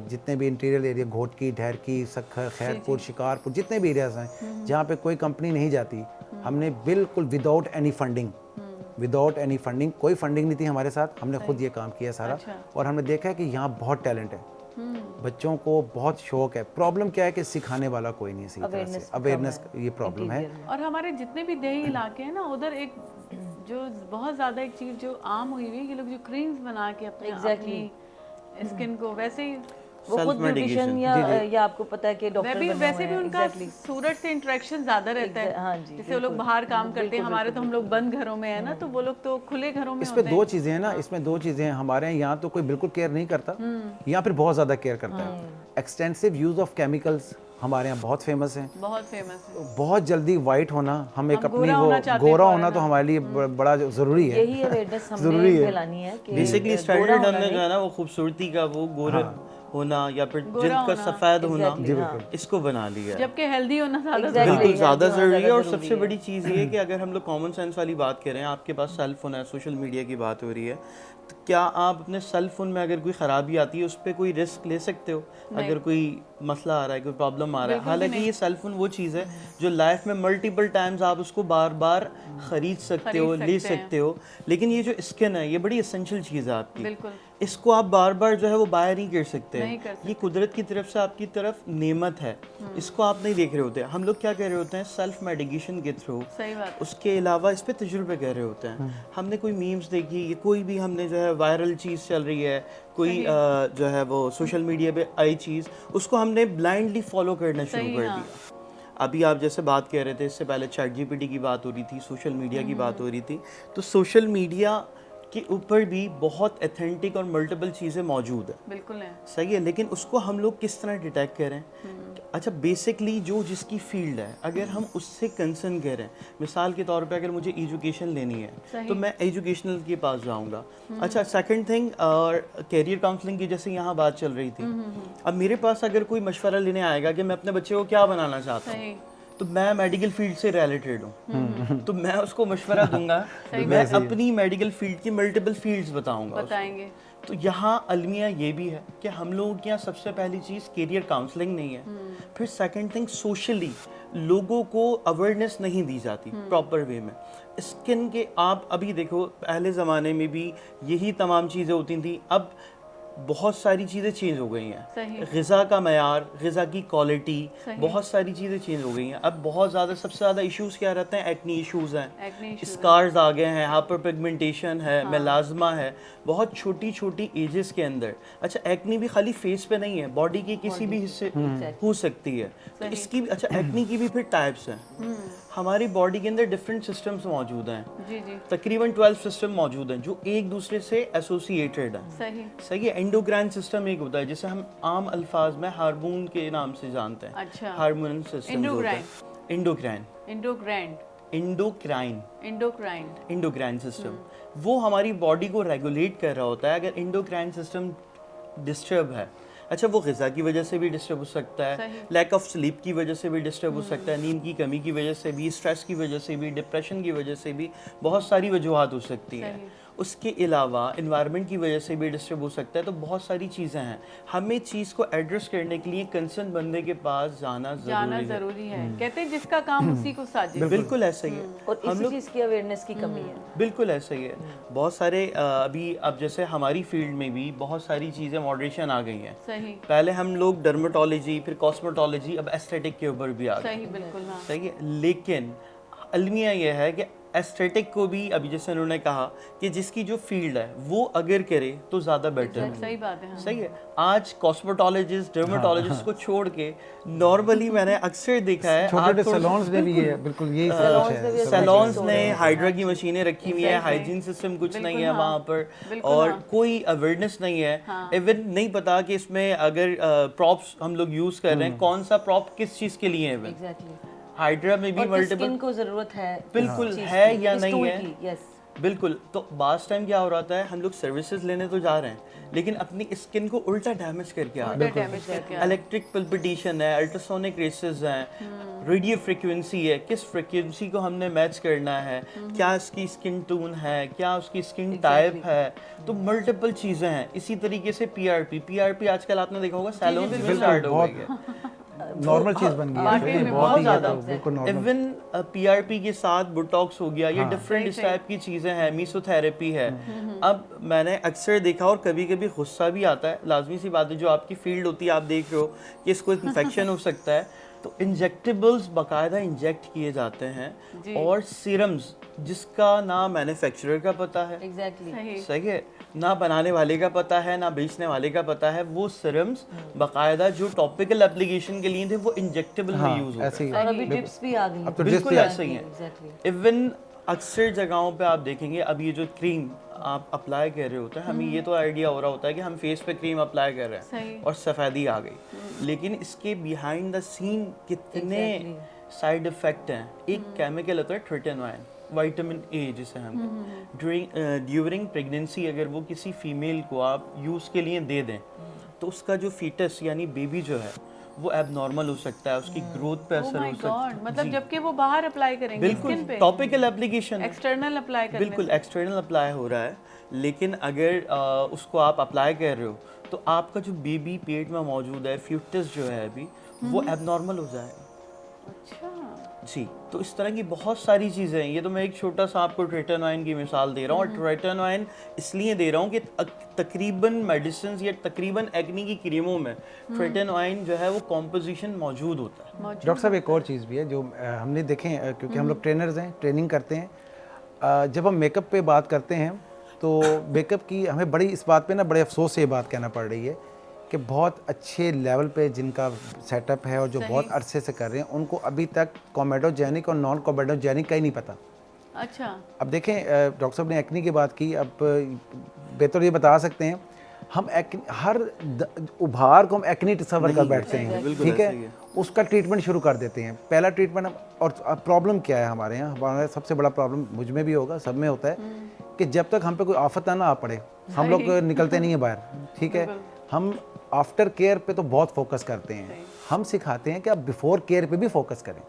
जितने भी इंटीरियर एरिया, घोटकी, ढहरकी, सखर, खैरपुर, शिकारपुर, जितने भी एरियाज़ हैं जहाँ पे कोई कंपनी नहीं जाती, हमने बिल्कुल विदाउट एनी फंडिंग, कोई फंडिंग नहीं थी हमारे साथ, हमने खुद ये काम किया सारा। और हमने देखा है कि यहाँ बहुत टैलेंट है, बच्चों को बहुत शौक है। प्रॉब्लम क्या है कि सिखाने वाला कोई नहीं है, सही तरह से अवेयरनेस ये प्रॉब्लम है। और हमारे जितने भी देही इलाके हैं ना, उधर एक जो बहुत ज़्यादा एक चीज़ जो आम हुई हुई है, ये लोग जो क्रीम्स बना के अपनी स्किन को वैसे ही वो खुद ब्यूटिशियन या आपको पता है कि डॉक्टर वैसे भी उनका सूरत से इंटरेक्शन ज़्यादा रहता है। जैसे वो लोग बाहर काम करते हैं, हमारे तो हम लोग बंद घरों में है ना, तो वो लोग तो खुले घरों में। इसमें दो चीज़ें हैं ना, इसमें दो चीज़ें हैं। हमारे यहाँ तो कोई बिल्कुल केयर नहीं करता, यहाँ फिर बहुत ज़्यादा केयर करता है। एक्सटेंसिव यूज़ ऑफ केमिकल्स हमारे यहाँ बहुत फेमस हैं, बहुत जल्दी वाइट होना, हम एक अपनी वो गोरा होना तो हमारे लिए बड़ा ज़रूरी है। यही अवेयरनेस हमने फैलानी है कि बेसिकली स्टैंडर्ड हमने जो है ना वो खूबसूरती का वो गोरा होना या फिर जिल्द का सफ़ेद होना, इसको बना लिया, जबकि हेल्दी होना बिल्कुल ज़्यादा ज़रूरी है। और सबसे बड़ी चीज़ ये है कि अगर हम लोग कॉमन सेंस वाली बात करें, आपके पास सेल फोन है, सोशल मीडिया की बात हो रही है, तो क्या आप अपने सेल फोन में अगर कोई ख़राबी आती है उस पर कोई रिस्क ले सकते हो? अगर कोई मसला आ रहा है, कोई प्रॉब्लम आ रहा है, हालांकि ये सेल फोन वो चीज़ है जो लाइफ में मल्टीपल टाइम्स आप उसको बार बार ख़रीद सकते हो, ले सकते हो, लेकिन ये जो स्किन है ये बड़ी एसेंशियल चीज़ है आपकी, इसको आप बार बार जो है वो बाहर नहीं कर सकते। ये कुदरत की तरफ से आपकी तरफ नेमत है, इसको आप नहीं देख रहे होते। हम लोग क्या कह रहे होते हैं, सेल्फ मेडिकेशन के थ्रू, उसके अलावा इस पर तजुर्बे कह रहे होते हैं। हमने कोई मीम्स देखी, ये कोई भी हमने जो है वायरल चीज़ चल रही है, कोई जो है वो सोशल मीडिया पे आई चीज़, उसको हमने ब्लाइंडली फॉलो करना शुरू कर दिया। अभी आप जैसे बात कह रहे थे, इससे पहले ChatGPT की बात हो रही थी, सोशल मीडिया की बात हो रही थी, तो सोशल मीडिया के ऊपर भी बहुत ऑथेंटिक और मल्टीपल चीज़ें मौजूद है, बिल्कुल है, सही है, लेकिन उसको हम लोग किस तरह डिटेक्ट करें? अच्छा, बेसिकली जो जिसकी फील्ड है, अगर हम उससे कंसर्न करें, मिसाल के तौर पे अगर मुझे एजुकेशन लेनी है तो मैं एजुकेशनल के पास जाऊंगा। अच्छा, सेकंड थिंग, और कैरियर काउंसलिंग की जैसे यहाँ बात चल रही थी, अब मेरे पास अगर कोई मशवरा लेने आएगा कि मैं अपने बच्चे को क्या बनाना चाहता हूँ, तो मैं मेडिकल फील्ड से रिलेटेड हूँ, तो मैं उसको मशवरा दूंगा, मैं अपनी मेडिकल फील्ड की मल्टीपल फील्ड्स बताएंगे। तो यहाँ अलमिया ये भी है कि हम लोगों के यहाँ सबसे पहली चीज़ कैरियर काउंसलिंग नहीं है, फिर सेकंड थिंग सोशली लोगों को अवेयरनेस नहीं दी जाती प्रॉपर वे में। स्किन के आप अभी देखो, पहले ज़माने में भी यही तमाम चीज़ें होती थी, अब बहुत सारी चीज़ें चेंज हो गई हैं, ग़िज़ा का मयार, ग़िज़ा की क्वालिटी, बहुत सारी चीज़ें चेंज हो गई हैं। अब बहुत ज़्यादा, सबसे ज़्यादा इश्यूज़ क्या रहते हैं, एक्नी इश्यूज़ हैं, स्कार्स आ गए हैं, हाइपर पिगमेंटेशन है, मेलाज़मा है, बहुत छोटी छोटी एजेस के अंदर। अच्छा, एक्नी भी खाली फेस पे नहीं है, बॉडी के किसी भी हिस्से हो सकती है, तो इसकी भी, अच्छा एक्नी की भी फिर टाइप्स हैं। हमारी बॉडी के अंदर डिफरेंट सिस्टम्स मौजूद हैं, तकरीबन 12 सिस्टम मौजूद हैं जो एक दूसरे से एसोसिएटेड हैं, सही है। एंडोक्राइन सिस्टम एक होता है जिसे हम आम अल्फाज में हार्मोन के नाम से जानते हैं, हार्मोन सिस्टम होता है एंडोक्राइन। Endocrine system. वो हमारी बॉडी को रेगुलेट कर रहा होता है। अगर इंडोक्राइन सिस्टम डिस्टर्ब है, अच्छा वो ग़िज़ा की वजह से भी डिस्टर्ब हो सकता है, लैक ऑफ स्लीप की वजह से भी डिस्टर्ब हो सकता है, नींद की कमी की वजह से भी, स्ट्रेस की वजह से भी, डिप्रेशन की वजह से भी, बहुत सारी वजूहात हो सकती हैं। उसके अलावा इन्वायरमेंट की वजह से भी डिस्टर्ब हो सकता है। तो बहुत सारी चीज़ें हैं। हमें चीज़ को एड्रेस करने के लिए कंसर्न बंदे के पास जाना ज़रूरी है। कहते हैं जिसका काम उसी को साजे। बिल्कुल ऐसा ही है। और इसी चीज़ की अवेयरनेस की कमी है। बिल्कुल ऐसा ही है। बहुत सारे अभी अब जैसे हमारी फील्ड में भी बहुत सारी चीज़ें मॉडरेशन आ गई हैं। सही। पहले हम लोग डर्मेटोलॉजी, फिर कॉस्मेटोलॉजी, अब एस्थेटिक के ऊपर भी आ गए। सही, बिल्कुल हाँ। सही है। लेकिन अलमिया यह है कि एस्थेटिक को भी अभी जैसे उन्होंने कहा कि जिसकी जो फील्ड है वो अगर करे तो ज़्यादा बेटर है। सही बात है। सही है। आज कॉस्मेटोलॉजिस्ट, डर्मेटोलॉजिस्ट को छोड़ के नॉर्मली मैंने अक्सर देखा है छोटे सैलून्स ने भी ये बिल्कुल यही सैलून्स ने हाइड्रा की मशीनें रखी हुई है, हाइजीन सिस्टम कुछ नहीं है वहाँ पर, और कोई अवेयरनेस नहीं है। इवन नहीं पता कि इसमें अगर प्रॉप्स हम लोग यूज़ कर रहे हैं, कौन सा प्रॉप किस चीज़ के लिए है। हाइड्रा में भी मल्टीपल को जरूरत है, बिल्कुल है या नहीं है। यस बिल्कुल। तो बास टाइम क्या हो रहा है, हम लोग सर्विसेज लेने तो जा रहे हैं लेकिन अपनी स्किन को उल्टा डैमेज करके आ रहे हैं। इलेक्ट्रिक पल्पिटेशन है, अल्ट्रासोनिक रेसेस हैं, रेडियो फ्रीक्वेंसी है, किस फ्रीक्वेंसी को हमने मैच करना है, क्या इसकी स्किन टोन है, क्या उसकी स्किन टाइप है। तो मल्टीपल चीज़ें हैं। इसी तरीके से पीआरपी आजकल आपने देखा होगा सैलून में स्टार्ट हो गई है, नॉर्मल चीज बन गई है, बहुत ज़्यादा। इवन पीआरपी के साथ बोटॉक्स हो गया, ये डिफरेंट इस टाइप की चीज़ें हैं, मीसोथेरेपी है। अब मैंने अक्सर देखा और कभी कभी गुस्सा भी आता है, लाजमी सी बात है, जो आपकी फील्ड होती है आप देख रहे हो कि इसको इन्फेक्शन हो सकता है, तो इंजेक्टेबल्स बाकायदा इंजेक्ट किए जाते हैं और सीरम्स जिसका ना मैन्युफैक्चरर का पता है, सही है, ना बनाने वाले का पता है, ना बेचने वाले का पता है, वो सीरम्स बाकायदा जो टॉपिकल एप्लीकेशन के लिए थे वो इंजेक्टेबल में यूज होते हैं। और अभी ड्रिप्स भी आ गई, बिल्कुल ऐसे ही है। इवन अक्सर जगहों पे आप देखेंगे अब ये जो क्रीम आप अप्लाई कर रहे होते हैं, हमें ये तो आइडिया हो रहा होता है कि हम फेस पे क्रीम अप्लाई कर रहे हैं और सफ़ेदी आ गई, लेकिन इसके बिहाइंड द सीन कितने साइड इफ़ेक्ट हैं। एक केमिकल होता है ट्रिटेनोइन, विटामिन ए जिसे हम ड्यूरिंग प्रेगनेंसी अगर वो किसी फीमेल को आप यूज़ के लिए दे दें तो उसका जो फीटस यानी बेबी जो है वो एबनॉर्मल हो सकता है, उसकी ग्रोथ पे असर हो सकता है। मतलब जबकि वो बाहर अप्लाई करेंगे बिल्कुल टॉपिकल एप्लीकेशन, एक्सटर्नल अप्लाई करने, बिल्कुल एक्सटर्नल अप्लाई हो रहा है, लेकिन अगर उसको आप अप्लाई कर रहे हो तो आपका जो बेबी पेट में मौजूद है, फ्यूटस जो है अभी, वो एबनॉर्मल हो जाएगा। अच्छा जी। तो इस तरह की बहुत सारी चीज़ें हैं। ये तो मैं एक छोटा सा आपको ट्रेटेनोइन की मिसाल दे रहा हूँ, और ट्रेटेनोइन इसलिए दे रहा हूँ कि तकरीबन मेडिसिन या तकरीबन एक्ने की क्रीमों में ट्रेटेनोइन जो है वो कॉम्पोजिशन मौजूद होता है। डॉक्टर साहब एक और चीज़ भी है जो हमने देखे, क्योंकि हम लोग ट्रेनर्स हैं, ट्रेनिंग करते हैं, जब हम मेकअप पे बात करते हैं तो मेकअप की हमें बड़ी इस बात पे ना बड़े अफसोस से ये बात कहना पड़ रही है कि बहुत अच्छे लेवल पे जिनका सेटअप है और जो बहुत अरसे से कर रहे हैं, उनको अभी तक कॉमेडोजेनिक और नॉन कॉमेडोजेनिक का ही नहीं पता। अच्छा। अब देखें, डॉक्टर साहब ने एक्ने की बात की, अब बेहतर ये बता सकते हैं, हम हर उभार को हम एक्ने तस्वर कर बैठते हैं, ठीक है, उसका ट्रीटमेंट शुरू कर देते हैं। पहला ट्रीटमेंट और प्रॉब्लम क्या है हमारे यहाँ, हमारा सबसे बड़ा प्रॉब्लम मुझ में भी होगा, सब में होता है कि जब तक हम पे कोई आफत ना आ पड़े हम लोग निकलते नहीं है बाहर, ठीक है। हम आफ्टर केयर पे तो बहुत फोकस करते हैं, हम सिखाते हैं कि आप बिफोर केयर पे भी फोकस करें।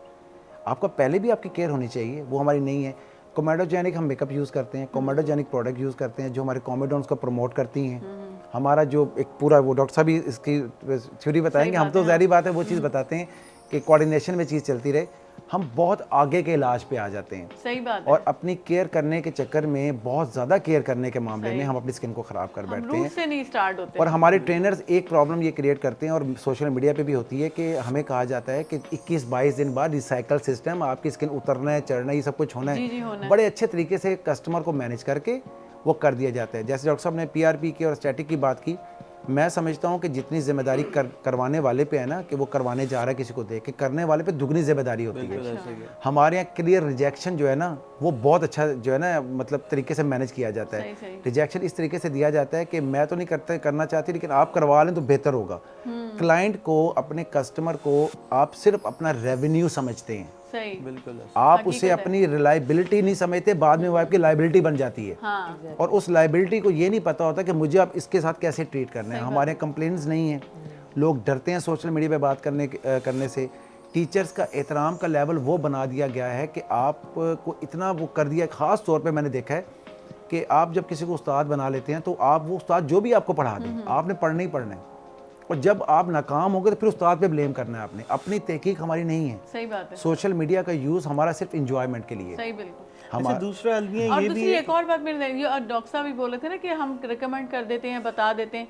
आपका पहले भी आपकी केयर होनी चाहिए, वो हमारी नहीं है। कोमेडोजेनिक हम मेकअप यूज़ करते हैं, कोमेडोजेनिक प्रोडक्ट यूज़ करते हैं जो हमारे कॉमेडोन्स को प्रमोट करती हैं। हमारा जो एक पूरा वो डॉक्टर साहब भी इसकी थ्योरी बताएंगे, हम तो ज़ाहिर बात है वो चीज़ बताते हैं कि कोऑर्डिनेशन में चीज़ चलती रहे। हम बहुत आगे के इलाज पे आ जाते हैं, सही बात है। और अपनी केयर करने के चक्कर में, बहुत ज़्यादा केयर करने के मामले में हम अपनी स्किन को ख़राब कर बैठते हैं, से नहीं स्टार्ट होते। और हमारे ट्रेनर्स एक प्रॉब्लम ये क्रिएट करते हैं और सोशल मीडिया पे भी होती है कि हमें कहा जाता है कि 21-22 दिन बाद रिसाइकल सिस्टम, आपकी स्किन उतरना है, चढ़ना है, ये सब कुछ होना है। बड़े अच्छे तरीके से कस्टमर को मैनेज करके वो कर दिया जाता है। जैसे डॉक्टर साहब ने पीआरपी की और स्टैटिक की बात की, मैं समझता हूँ कि जितनी जिम्मेदारी करवाने वाले पे है ना, कि वो करवाने जा रहा है किसी को देख के, करने वाले पे दुगनी जिम्मेदारी होती है। हमारे यहाँ क्लियर रिजेक्शन जो है ना, वो बहुत अच्छा जो है ना, मतलब तरीके से मैनेज किया जाता है। रिजेक्शन इस तरीके से दिया जाता है कि मैं तो नहीं करना चाहती, लेकिन आप करवा लें तो बेहतर होगा। क्लाइंट को, अपने कस्टमर को आप सिर्फ अपना रेवेन्यू समझते हैं, सही, बिल्कुल आप उसे अपनी रिलायबिलिटी नहीं समझते, बाद में वो आपकी लायबिलिटी बन जाती है। हाँ। और उस लायबिलिटी को ये नहीं पता होता कि मुझे अब इसके साथ कैसे ट्रीट करना है। हमारे कंप्लेंट्स नहीं है, लोग डरते हैं सोशल मीडिया पे बात करने से। टीचर्स का एहतराम का लेवल वो बना दिया गया है कि आपको इतना वो कर दिया, ख़ास तौर पे मैंने देखा है कि आप जब किसी को उस्ताद बना लेते हैं तो आप वो उस्ताद जो भी आपको पढ़ा दें, आपने पढ़ना ही पढ़ना है, और जब आप नाकाम हो गए तो फिर उस्ताद पे ब्लेम करना है आपने। अपनी तहकीक हमारी नहीं है। सही बात है। सोशल मीडिया का यूज़ हमारा सिर्फ इंजॉयमेंट के लिए। सही, बिल्कुल। अच्छा, दूसरा अलविया और ये दूसरी भी एक और बात मेरे डॉक्टर साहब भी बोले थे ना कि हम रिकमेंड कर देते हैं, बता देते हैं।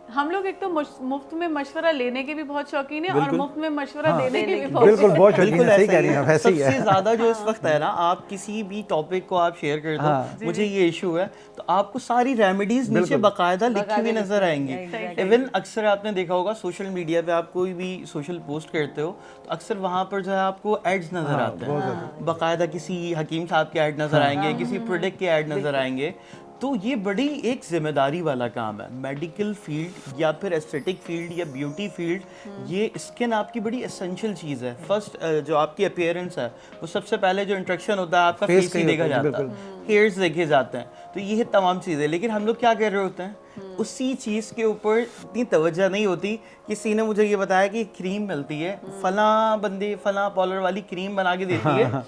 हम लोग एक तो मुफ्त में मशवरा लेने के भी बहुत शौकीन है और मुफ्त में मशवरा देने के भी बहुत शौकीन है। सही कह रही हैं आप, ऐसे ही है। सबसे ज्यादा जो इस वक्त है ना, आप किसी भी टॉपिक को आप शेयर कर दो, मुझे ये इशू है, तो आपको सारी रेमेडीज नीचे बाकायदा लिखी हुई नजर आएंगी। इवन अक्सर आपने देखा होगा सोशल मीडिया पे आप कोई भी सोशल पोस्ट करते हो तो अक्सर वहाँ पर जो है आपको एड्स नजर आते हैं, बाकायदा किसी हकीम साहब के एड नजर आएंगे, किसी प्रोडक्ट के एड नजर आएंगे। तो ये बड़ी एक जिम्मेदारी वाला काम है। मेडिकल फील्ड या फिर एस्थेटिक फील्ड या ब्यूटी फील्ड, ये स्किन आपकी बड़ी एसेंशियल चीज़ है। फर्स्ट जो आपकी अपीयरेंस है वो सबसे पहले जो इंट्रैक्शन होता है आपका फेस ही देखा जाता है, हेयर्स देखे जाते हैं, तो ये तमाम चीज़ें। लेकिन हम लोग क्या कर रहे होते हैं, उसी चीज़ के ऊपर इतनी तवज्जो नहीं होती। किसी ने मुझे ये बताया कि क्रीम मिलती है, फलां बंदे फलां पार्लर वाली क्रीम बना के देती है,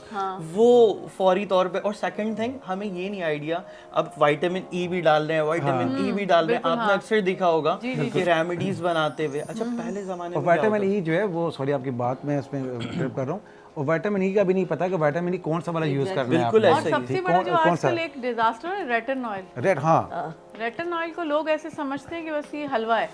वो फौरी तौर पे। और सेकंड थिंग, हमें ये नहीं आइडिया, अब विटामिन ई भी डाल रहे हैं, विटामिन ई भी डाल रहे हैं। आपने अक्सर देखा होगा कि रेमेडीज बनाते हुए। अच्छा, पहले ज़माने में विटामिन ई जो है वो, सॉरी आपकी बात में उसमें इंटरप्ट कर रहा हूँ, और विटामिन ई का भी नहीं पता कि विटामिन ई कौन सा वाला यूज करना है। बिल्कुल और सबसे बड़ा जो आजकल एक डिजास्टर है, रेटिन ऑयल। हाँ, रेटिन ऑयल को लोग ऐसे समझते हैं कि बस ये हलवा है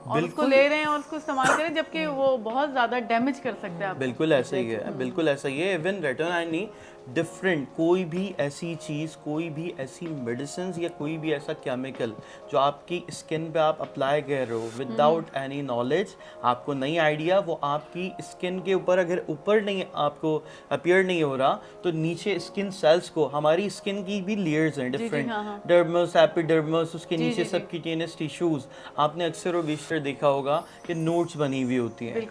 और उसको ले रहे हैं और उसको इस्तेमाल करें, जबकि वो बहुत ज़्यादा डैमेज कर सकते हैं। बिल्कुल ऐसा ही है, बिल्कुल ऐसा ही है। इवन रेटिन ऑयल नहीं, डिफरेंट कोई भी ऐसी चीज़, कोई भी ऐसी मेडिसिन या कोई भी ऐसा केमिकल जो आपकी स्किन पे आप अप्लाई कर रहे हो विदाउट एनी नॉलेज, आपको नहीं आइडिया, वो आपकी स्किन के ऊपर अगर ऊपर नहीं आपको अपीयर नहीं हो रहा तो नीचे स्किन सेल्स को, हमारी स्किन की भी लेयर्स हैं डिफरेंट, डर्मस, एपिडर्मस, उसके नीचे सबक्यूटेनियस टिश्यूज। आपने अक्सर और बेशतर देखा होगा कि नोट्स बनी हुई होती हैं,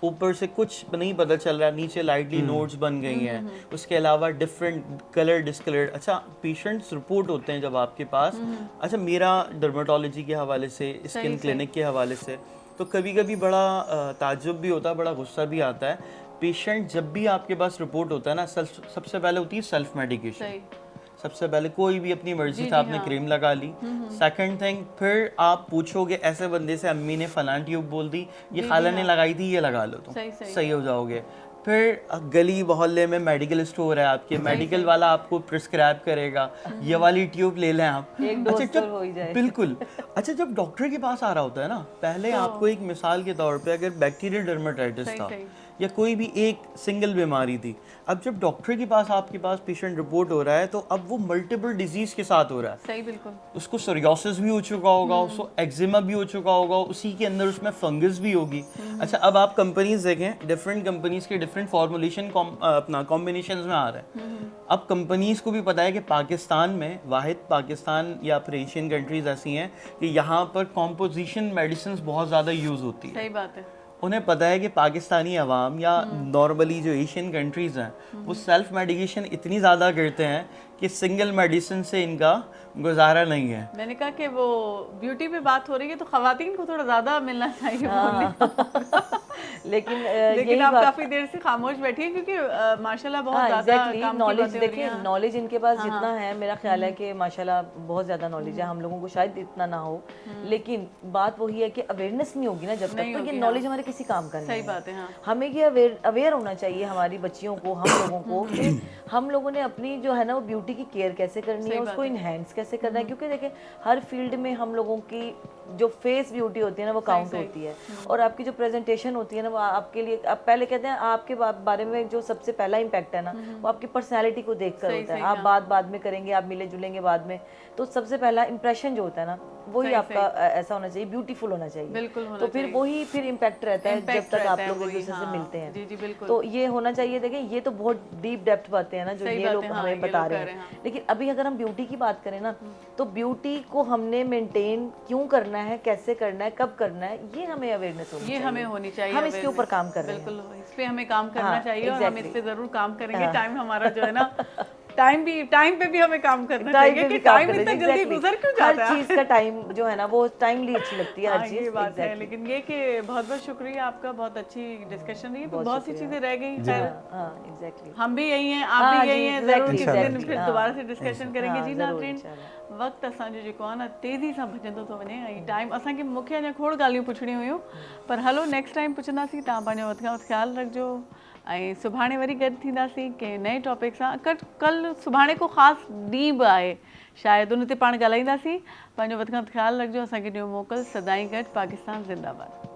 ऊपर से कुछ नहीं पता चल रहा, नीचे लाइटली नोट्स बन गई हैं। उसके अलावा डिफरेंट कलर डिस्कलर्ड। अच्छा, पेशेंट्स रिपोर्ट होते हैं जब आपके पास, अच्छा मेरा डर्मेटोलॉजी के हवाले से, स्किन क्लिनिक के हवाले से, तो कभी कभी बड़ा ताज्जुब भी होता है, बड़ा गुस्सा भी आता है। पेशेंट जब भी आपके पास रिपोर्ट होता है ना, सबसे पहले होती है सेल्फ मेडिकेशन। सबसे पहले कोई भी अपनी मर्जी से आपने क्रीम लगा ली। सेकंड थिंग, फिर आप पूछोगे ऐसे बंदे से, अम्मी ने फलां ट्यूब बोल दी, ये खाला ने लगाई थी, ये लगा लो, तो सही हो जाओगे। फिर गली मोहल्ले में मेडिकल स्टोर है आपके, मेडिकल वाला आपको प्रिस्क्राइब करेगा, ये वाली ट्यूब ले लें आप। अच्छा, जब हो ही जाए। बिल्कुल। अच्छा, जब डॉक्टर के पास आ रहा होता है ना, पहले आपको एक मिसाल के तौर पे अगर बैक्टीरियल डर्मेटाइटिस था या कोई भी एक सिंगल बीमारी थी, अब जब डॉक्टर के पास आपके पास पेशेंट रिपोर्ट हो रहा है तो अब वो मल्टीपल डिजीज के साथ हो रहा है। सही, बिल्कुल। उसको सोरियासिस भी हो चुका होगा, उसको एक्जिमा भी हो चुका होगा, उसी के अंदर उसमें फंगस भी होगी। अच्छा, अब आप कंपनीज देखें, डिफरेंट कंपनीज के डिफरेंट फॉर्मुलेशन अपना कॉम्बिनेशन में आ रहा है। अब कंपनीज को भी पता है कि पाकिस्तान में, वाहिद पाकिस्तान या फिर एशियन कंट्रीज ऐसी हैं कि यहाँ पर कॉम्पोजिशन मेडिसिन बहुत ज़्यादा यूज़ होती है। सही बात है। उन्हें पता है कि पाकिस्तानी अवाम या नॉर्मली जो एशियन कंट्रीज़ हैं वो सेल्फ मेडिकेशन इतनी ज़्यादा करते हैं कि सिंगल मेडिसिन से इनका गुजारा नहीं है। मैंने कहा कि वो ब्यूटी पे बात हो रही है तो ख़वातीन को थोड़ा ज़्यादा मिलना चाहिए बोलने। लेकिन आप काफ़ी देर से खामोश बैठी हैं क्योंकि माशाल्लाह बहुत ज़्यादा नॉलेज, देखिए नॉलेज इनके पास जितना है, मेरा ख्याल है कि माशाल्लाह बहुत ज़्यादा नॉलेज है। हम लोगों को शायद इतना ना हो, लेकिन बात वही है कि अवेयरनेस नहीं होगी ना जब तक, तो ये नॉलेज हमारे किसी काम का नहीं है। सही बात है। हमें ये अवेयर होना चाहिए हमारी बच्चियों को, हम लोगों को, कि हम लोगों ने अपनी जो है ना वो ब्यूटी की केयर कैसे करनी है, उसको इनहेंस कैसे करना है। क्योंकि देखें हर फील्ड में हम लोगों की जो फेस ब्यूटी होती है ना वो काउंट होती है, और आपकी जो प्रेजेंटेशन होती है ना वो आपके लिए, आप पहले कहते हैं आपके बारे में जो सबसे पहला इम्पैक्ट है ना वो आपकी पर्सनैलिटी को देख कर होता है। आप बात बाद में करेंगे, आप मिले जुलेंगे बाद में, तो सबसे पहला इंप्रेशन जो होता है ना वही आपका ऐसा होना चाहिए, ब्यूटीफुल होना चाहिए। तो फिर वही फिर इम्पैक्ट रहता है जब तक आप लोग एक दूसरे से मिलते हैं। तो ये होना चाहिए। देखें ये तो बहुत डीप डेप्थ बातें हैं ना जो ये लोग हमें बता रहे हैं, लेकिन अभी अगर हम ब्यूटी की बात करें ना, तो ब्यूटी को हमने मेंटेन क्यों करना है, कैसे करना है, कब करना है, ये हमें अवेयरनेस होनी चाहिए। हमें होनी चाहिए, हम इसके ऊपर काम कर रहे हैं। बिल्कुल, इस पे हमें काम करना चाहिए और हम इस पे जरूर काम करेंगे। टाइम हमारा जो है ना, टाइम पे भी हमें काम करना चाहिए कि टाइम इतना जल्दी गुजर क्यों जाता है। हर चीज का टाइम जो है ना वो टाइमली अच्छी लगती है, हर चीज। ये बात है, लेकिन ये कि बहुत बहुत शुक्रिया आपका, बहुत अच्छी डिस्कशन रही, बहुत सी चीजें रह गई। एग्जैक्टली, हम भी यही हैं, आप भी यही हैं, जरूर किसी दिन फिर दोबारा से डिस्कशन करेंगे। जी नाज़रीन, वक्त असांजो जेको आहे न तेज़ी सां भॼंदो थो वञे ऐं टाइम असांखे मूंखे अञा खोड़ ॻाल्हियूं पुछणियूं हुयूं, पर हलो नेक्स्ट टाइम पुछंदासीं। तव्हां पंहिंजो वधि खां वधि ख़्यालु रखिजो ऐं सुभाणे वरी गॾु थींदासीं कंहिं नए टॉपिक सां। कल सुभाणे को ख़ासि ॾींहुं बि आहे, शायदि उन ते पाण ॻाल्हाईंदासीं। पंहिंजो वधि खां वधि ख़्यालु रखिजो, असांखे ॾियो मोकल। सदाईं गॾु, पाकिस्तान ज़िंदाबाद।